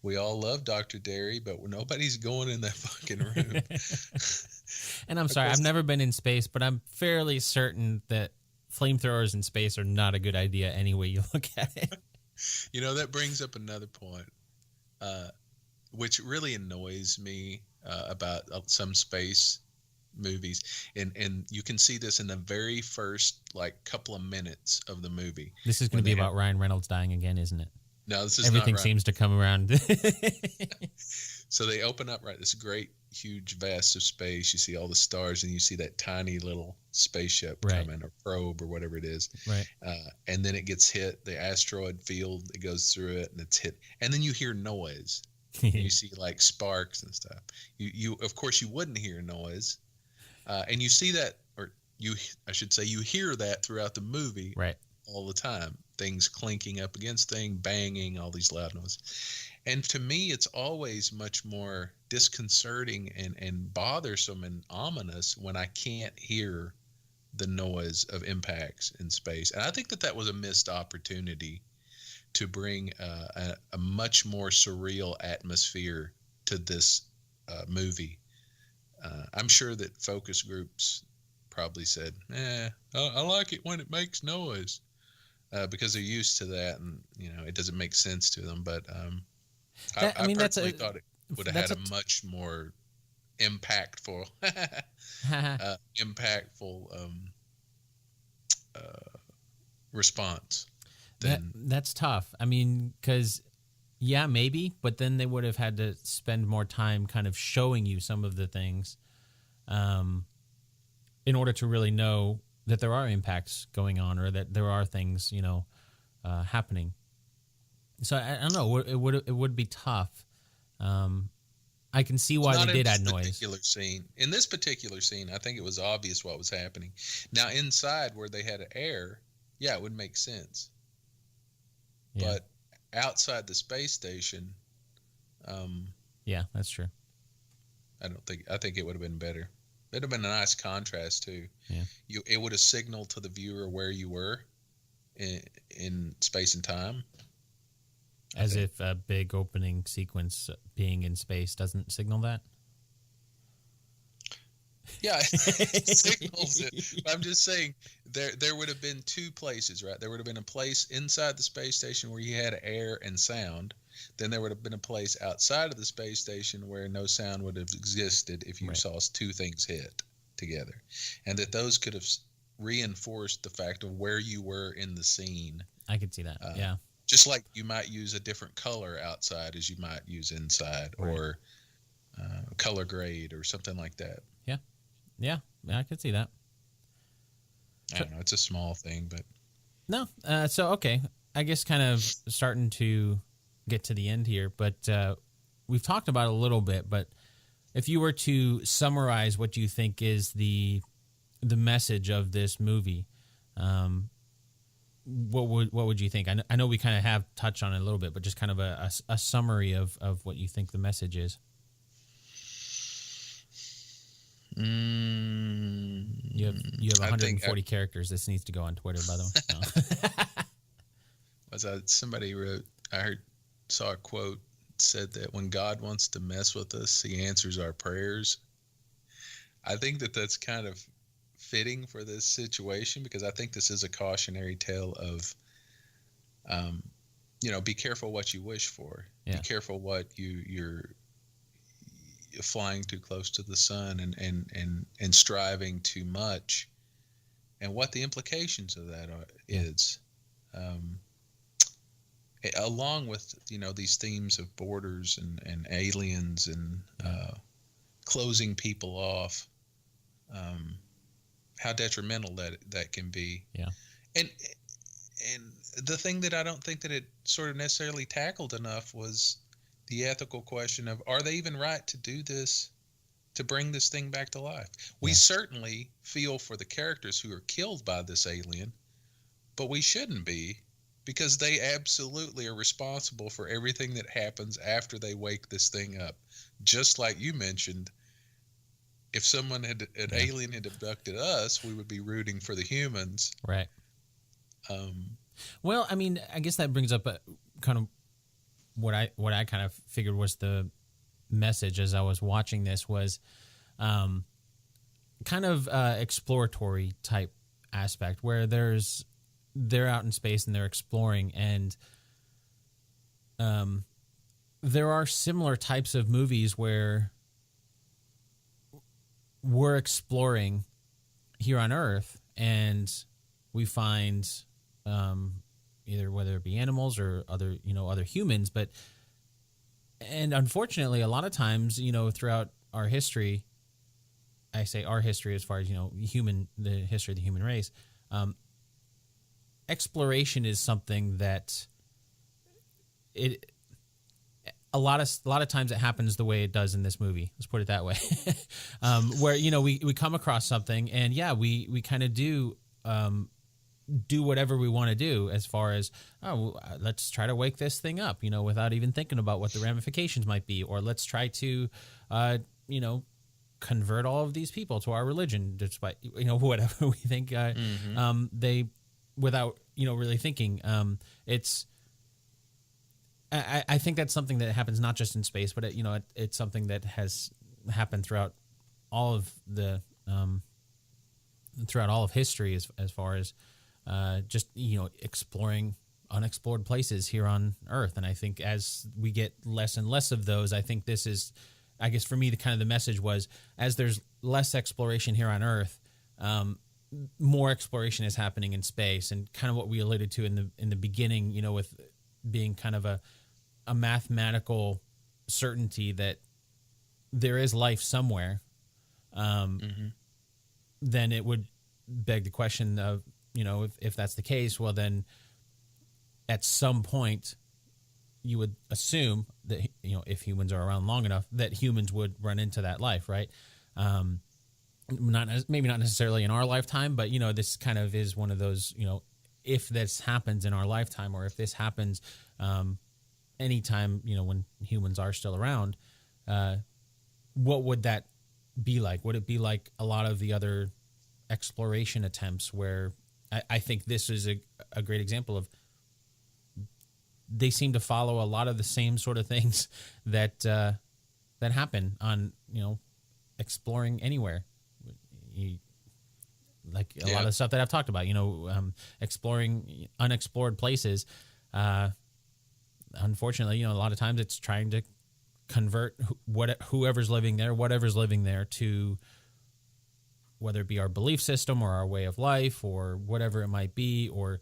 we all love Dr. Derry, but nobody's going in that fucking room. And I'm sorry, I've never been in space, but I'm fairly certain that flamethrowers in space are not a good idea any way you look at it. That brings up another point, which really annoys me about some space movies, and you can see this in the very first couple of minutes of the movie. This is going to be about Ryan Reynolds dying again, isn't it? No, this is everything not right. seems to come around. So they open up this great huge vast of space. You see all the stars, and you see that tiny little spaceship coming, or probe, or whatever it is. Right. And then it gets hit. The asteroid field, it goes through it, and it's hit. And then you hear noise. And you see sparks and stuff. You of course you wouldn't hear noise, and you see that, I should say, you hear that throughout the movie, right, all the time. Things clinking up against things, banging, all these loud noises. And to me, it's always much more disconcerting and bothersome and ominous when I can't hear the noise of impacts in space. And I think that was a missed opportunity to bring a much more surreal atmosphere to this movie. I'm sure that focus groups probably said, I like it when it makes noise, because they're used to that, and it doesn't make sense to them. But I personally thought it would have had a much more impactful response. That's tough. I mean, because maybe, but then they would have had to spend more time kind of showing you some of the things, in order to really know that there are impacts going on, or that there are things happening. So I don't know. It would be tough. I can see why they did add noise. In this particular scene, I think it was obvious what was happening. Now inside where they had air, it would make sense. Yeah. But outside the space station, that's true. I think it would have been better. It'd have been a nice contrast too. Yeah. It would have signaled to the viewer where you were in space and time. As if a big opening sequence being in space doesn't signal that? Yeah, it signals it. But I'm just saying there would have been two places, right? There would have been a place inside the space station where you had air and sound. Then there would have been a place outside of the space station where no sound would have existed if you saw two things hit together. And that those could have reinforced the fact of where you were in the scene. I could see that, yeah. Just like you might use a different color outside as you might use inside, or color grade or something like that. Yeah, I could see that. I don't know. It's a small thing, but... No. So, okay. I guess kind of starting to get to the end here, but we've talked about it a little bit, but if you were to summarize what you think is the message of this movie, what would you think? I know we kind of have touched on it a little bit, but just kind of a summary of what you think the message is. You have 140 characters. This needs to go on Twitter, by the way. No. Somebody wrote? Saw a quote said that when God wants to mess with us, He answers our prayers. I think that's kind of fitting for this situation, because I think this is a cautionary tale of, be careful what you wish for. Yeah. Be careful what you're flying too close to the sun and striving too much, and what the implications of that is. Along with these themes of borders and aliens and closing people off, how detrimental that can be. Yeah. And the thing that I don't think that it sort of necessarily tackled enough was the ethical question of, are they even right to do this, to bring this thing back to life? We certainly feel for the characters who are killed by this alien, but we shouldn't be, because they absolutely are responsible for everything that happens after they wake this thing up. Just like you mentioned, if someone an alien had abducted us, we would be rooting for the humans. Right. Well, I mean, I guess that brings up kind of what I kind of figured was the message as I was watching this was kind of exploratory type aspect, where they're out in space and they're exploring, and there are similar types of movies where we're exploring here on Earth, and we find either whether it be animals or other humans, and unfortunately, a lot of times, throughout our history, I say our history as far as the history of the human race, exploration is something that a lot of times it happens the way it does in this movie. Let's put it that way, where we come across something, and we kind of do whatever we want to do as far as let's try to wake this thing up, without even thinking about what the ramifications might be, or let's try to convert all of these people to our religion, despite whatever we think they without really thinking. I think that's something that happens not just in space, but it's something that has happened throughout all of history, as far as just exploring unexplored places here on Earth. And I think as we get less and less of those, I think this is, I guess for me, the message was, as there's less exploration here on Earth, more exploration is happening in space, and kind of what we alluded to in the beginning, with being kind of a mathematical certainty that there is life somewhere, then it would beg the question of, if that's the case, well then at some point you would assume that, if humans are around long enough, that humans would run into that life, right? Maybe not necessarily in our lifetime, but, this kind of is one of those, if this happens in our lifetime, or if this happens anytime, when humans are still around, what would that be like? Would it be like a lot of the other exploration attempts where I think this is a great example of, they seem to follow a lot of the same sort of things that happen on, exploring anywhere. Like a lot of the stuff that I've talked about, exploring unexplored places. Unfortunately, a lot of times it's trying to convert whoever's living there, whatever's living there, to whether it be our belief system or our way of life or whatever it might be, or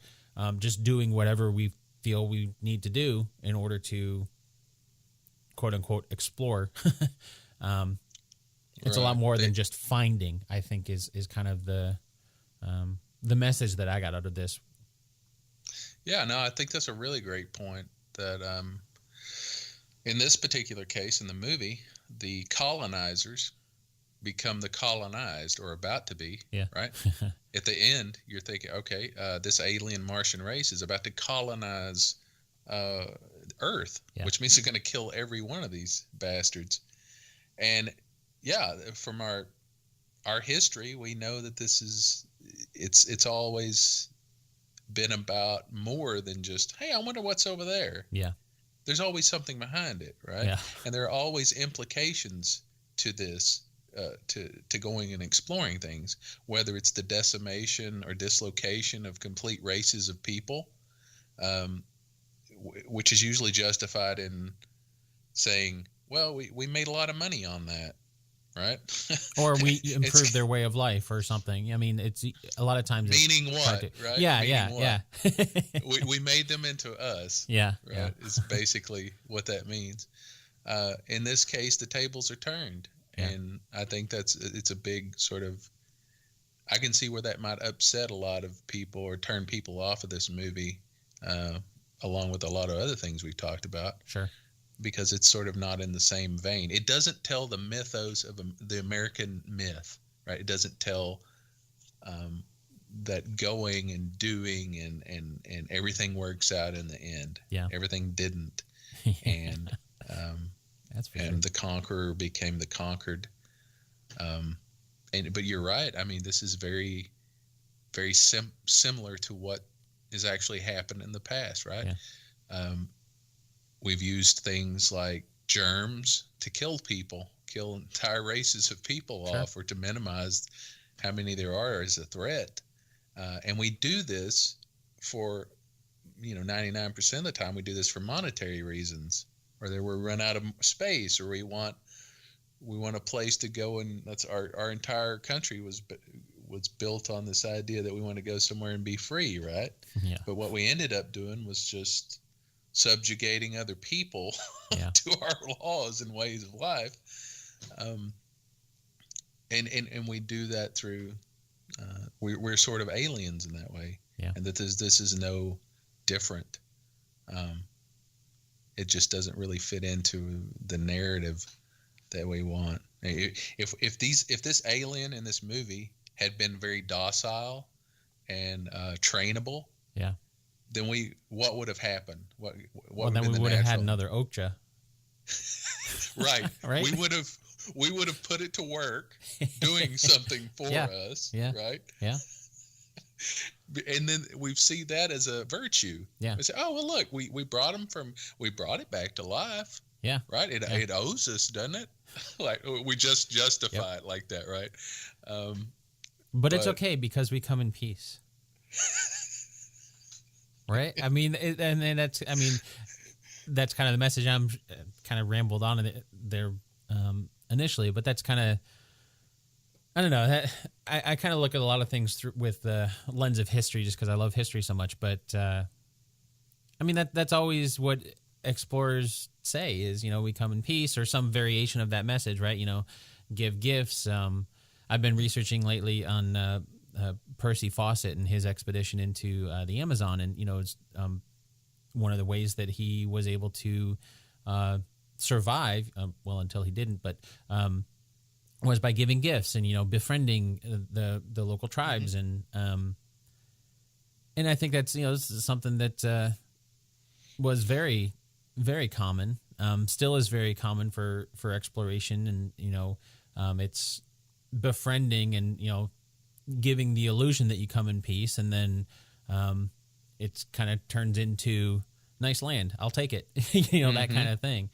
just doing whatever we feel we need to do in order to, quote unquote, explore. It's a lot more than just finding, I think, is kind of the message that I got out of this. Yeah, no, I think that's a really great point, that in this particular case in the movie, the colonizers become the colonized, or about to be, right? At the end, you're thinking, okay, this alien Martian race is about to colonize Earth, which means they're going to kill every one of these bastards. And from our history, we know that this is, it's always been about more than just, hey, I wonder what's over there. Yeah. There's always something behind it, right? Yeah. And there are always implications to this, to going and exploring things, whether it's the decimation or dislocation of complete races of people, which is usually justified in saying, well, we made a lot of money on that. Right? Or we improve their way of life or something. I mean, it's a lot of times. Meaning what, right? Yeah, yeah. we made them into us. Yeah. Right? Yeah. Is basically what that means. In this case, the tables are turned. Yeah. And I think it's a big sort of, I can see where that might upset a lot of people or turn people off of this movie, along with a lot of other things we've talked about. Sure. Because it's sort of not in the same vein. It doesn't tell the mythos of the American myth, right? It doesn't tell that going and doing and everything works out in the end. Yeah. Everything didn't. And that's for and sure. The conqueror became the conquered. But you're right. I mean, this is very, very similar to what has actually happened in the past, right? Yeah. We've used things like germs to kill entire races of people off, or to minimize how many there are as a threat. And we do this for 99% of the time we do this for monetary reasons, or that we run out of space, or we want a place to go, and that's our entire country was built on this idea that we want to go somewhere and be free, right? Yeah. But what we ended up doing was just subjugating other people to our laws and ways of life, and we do that through we're sort of aliens in that way, and that this is no different. It just doesn't really fit into the narrative that we want. If this alien in this movie had been very docile and trainable, then what would have happened? What then we would have had another Okja. Right. Right. We would have put it to work doing something for us. Yeah. Right. Yeah. And then we see that as a virtue. Yeah. We say, oh well, look, we brought it back to life. Yeah. Right. It owes us, doesn't it? Like we just justify it like that, right? But it's okay because we come in peace. Right? I mean, that's kind of the message. I'm kind of rambled on there initially, but that's kind of, I don't know. I kind of look at a lot of things with the lens of history just because I love history so much. But I mean, that's always what explorers say is, we come in peace, or some variation of that message, right? Give gifts. I've been researching lately on Percy Fawcett and his expedition into the Amazon, and it's one of the ways that he was able to survive, until he didn't, but was by giving gifts and befriending the local tribes, and I think that's this is something that was very, very common, still is very common for exploration, and it's befriending and giving the illusion that you come in peace, and then it's kind of turns into nice land, I'll take it, that kind of thing,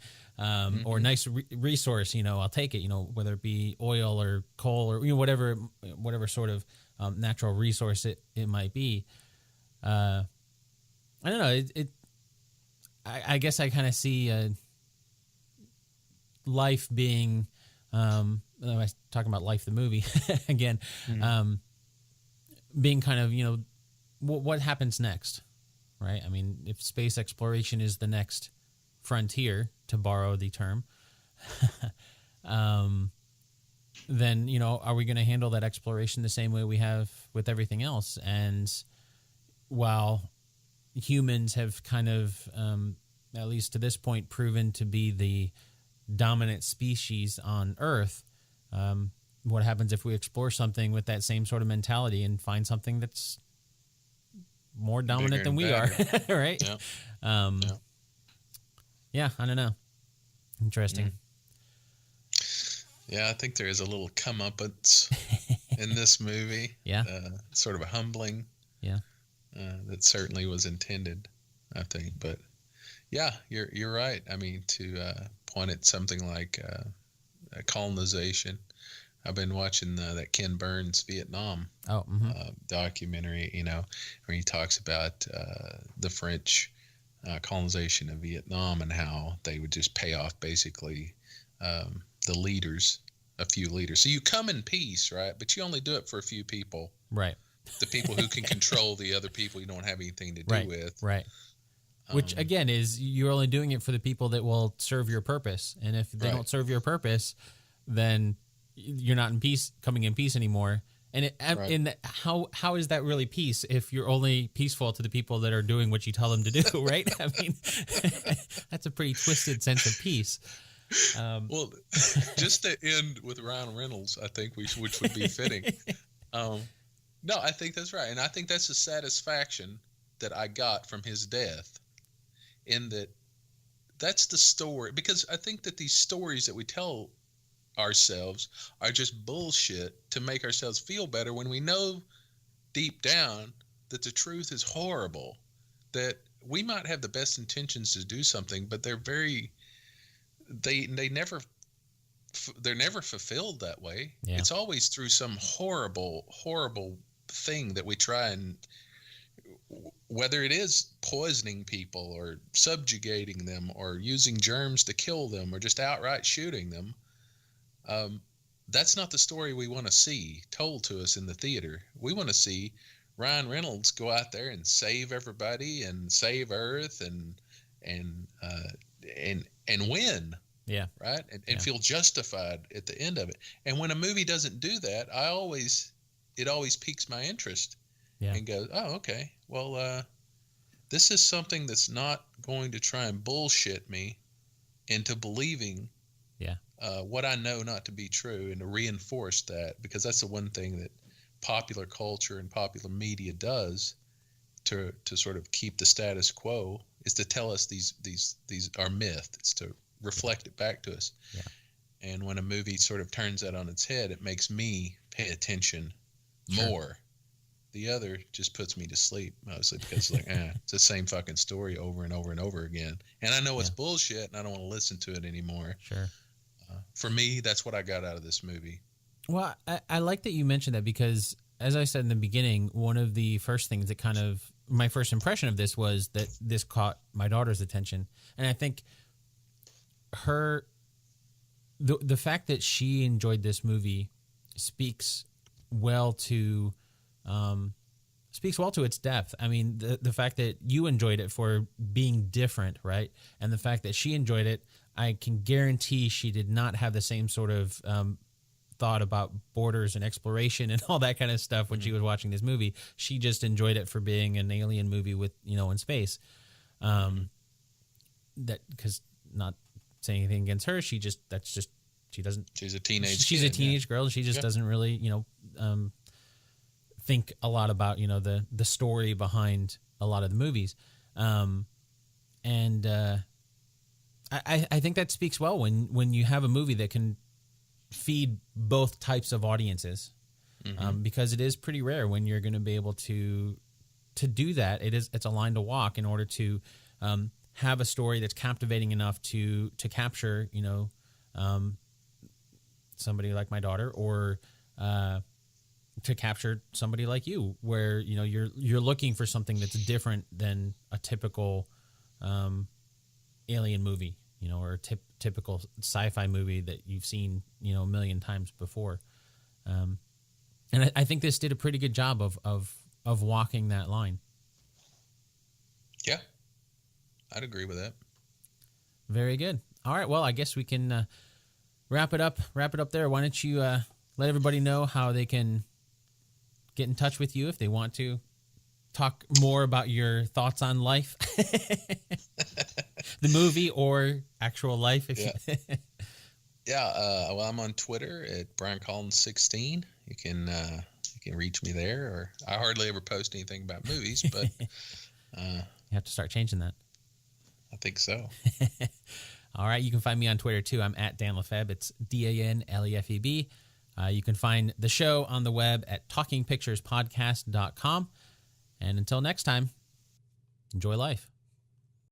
or nice resource, I'll take it, whether it be oil or coal or whatever sort of natural resource it might be. I don't know. I guess I kind of see life being. I was talking about Life the movie again, being kind of what happens next, right? I mean, if space exploration is the next frontier, to borrow the term, then are we going to handle that exploration the same way we have with everything else? And while humans have kind of, at least to this point, proven to be the dominant species on Earth, what happens if we explore something with that same sort of mentality and find something that's more dominant than we are, right? Yeah, I don't know. Interesting. Yeah, I think there is a little comeuppance in this movie. Yeah. Sort of a humbling. Yeah. That certainly was intended, I think. But yeah, you're right. I mean, to point at something like colonization. I've been watching that Ken Burns Vietnam documentary, where he talks about the French colonization of Vietnam and how they would just pay off basically the leaders, a few leaders. So you come in peace, right? But you only do it for a few people. Right. The people who can control the other people you don't have anything to do with. Right. Which, again, is you're only doing it for the people that will serve your purpose. And if they don't serve your purpose, then you're not in peace, coming in peace anymore. And how is that really peace if you're only peaceful to the people that are doing what you tell them to do, right? I mean, that's a pretty twisted sense of peace. Well, just to end with Ryan Reynolds, I think which would be fitting. No, I think that's right. And I think that's the satisfaction that I got from his death, in that's the story. Because I think that these stories that we tell ourselves are just bullshit to make ourselves feel better, when we know deep down that the truth is horrible, that we might have the best intentions to do something, but they're never fulfilled that way. Yeah. It's always through some horrible thing that we try and whether it is poisoning people or subjugating them or using germs to kill them or just outright shooting them, that's not the story we want to see told to us in the theater. We want to see Ryan Reynolds go out there and save everybody and save Earth and win. Yeah. Right. And feel justified at the end of it. And when a movie doesn't do that, it always piques my interest and goes, oh, okay. Well, this is something that's not going to try and bullshit me into believing what I know not to be true, and to reinforce that, because that's the one thing that popular culture and popular media does to sort of keep the status quo, is to tell us these are myth. It's to reflect it back to us. Yeah. And when a movie sort of turns that on its head, it makes me pay attention more. The other just puts me to sleep, mostly because it's the same fucking story over and over and over again. And I know it's bullshit, and I don't want to listen to it anymore. Sure. For me, that's what I got out of this movie. Well, I like that you mentioned that, because, as I said in the beginning, one of the first things that kind of, my first impression of this was that this caught my daughter's attention. And I think the fact that she enjoyed this movie speaks well to its depth. I mean, the fact that you enjoyed it for being different, right? And the fact that she enjoyed it, I can guarantee she did not have the same sort of thought about borders and exploration and all that kind of stuff when she was watching this movie. She just enjoyed it for being an alien movie with, in space. That, because, not saying anything against her, she doesn't. She's a teenage. She's a teenage girl. She just doesn't really, think a lot about the story behind a lot of the movies, I think that speaks well when you have a movie that can feed both types of audiences, because it is pretty rare when you're going to be able to do that. It's a line to walk in order to have a story that's captivating enough to capture somebody like my daughter, or to capture somebody like you, where you're looking for something that's different than a typical alien movie, or a typical sci-fi movie that you've seen a million times before. And I think this did a pretty good job of walking that line. Yeah, I'd agree with that. Very good. All right, well, I guess we can wrap it up there. Why don't you let everybody know how they can get in touch with you if they want to talk more about your thoughts on life, the movie, or actual life. Well, I'm on Twitter at BrianCollins16. You can reach me there, or I hardly ever post anything about movies, but you have to start changing that. I think so. All right, you can find me on Twitter too. I'm at Dan Lefebvre. It's DanLefeb. You can find the show on the web at talkingpicturespodcast.com. And until next time, enjoy life.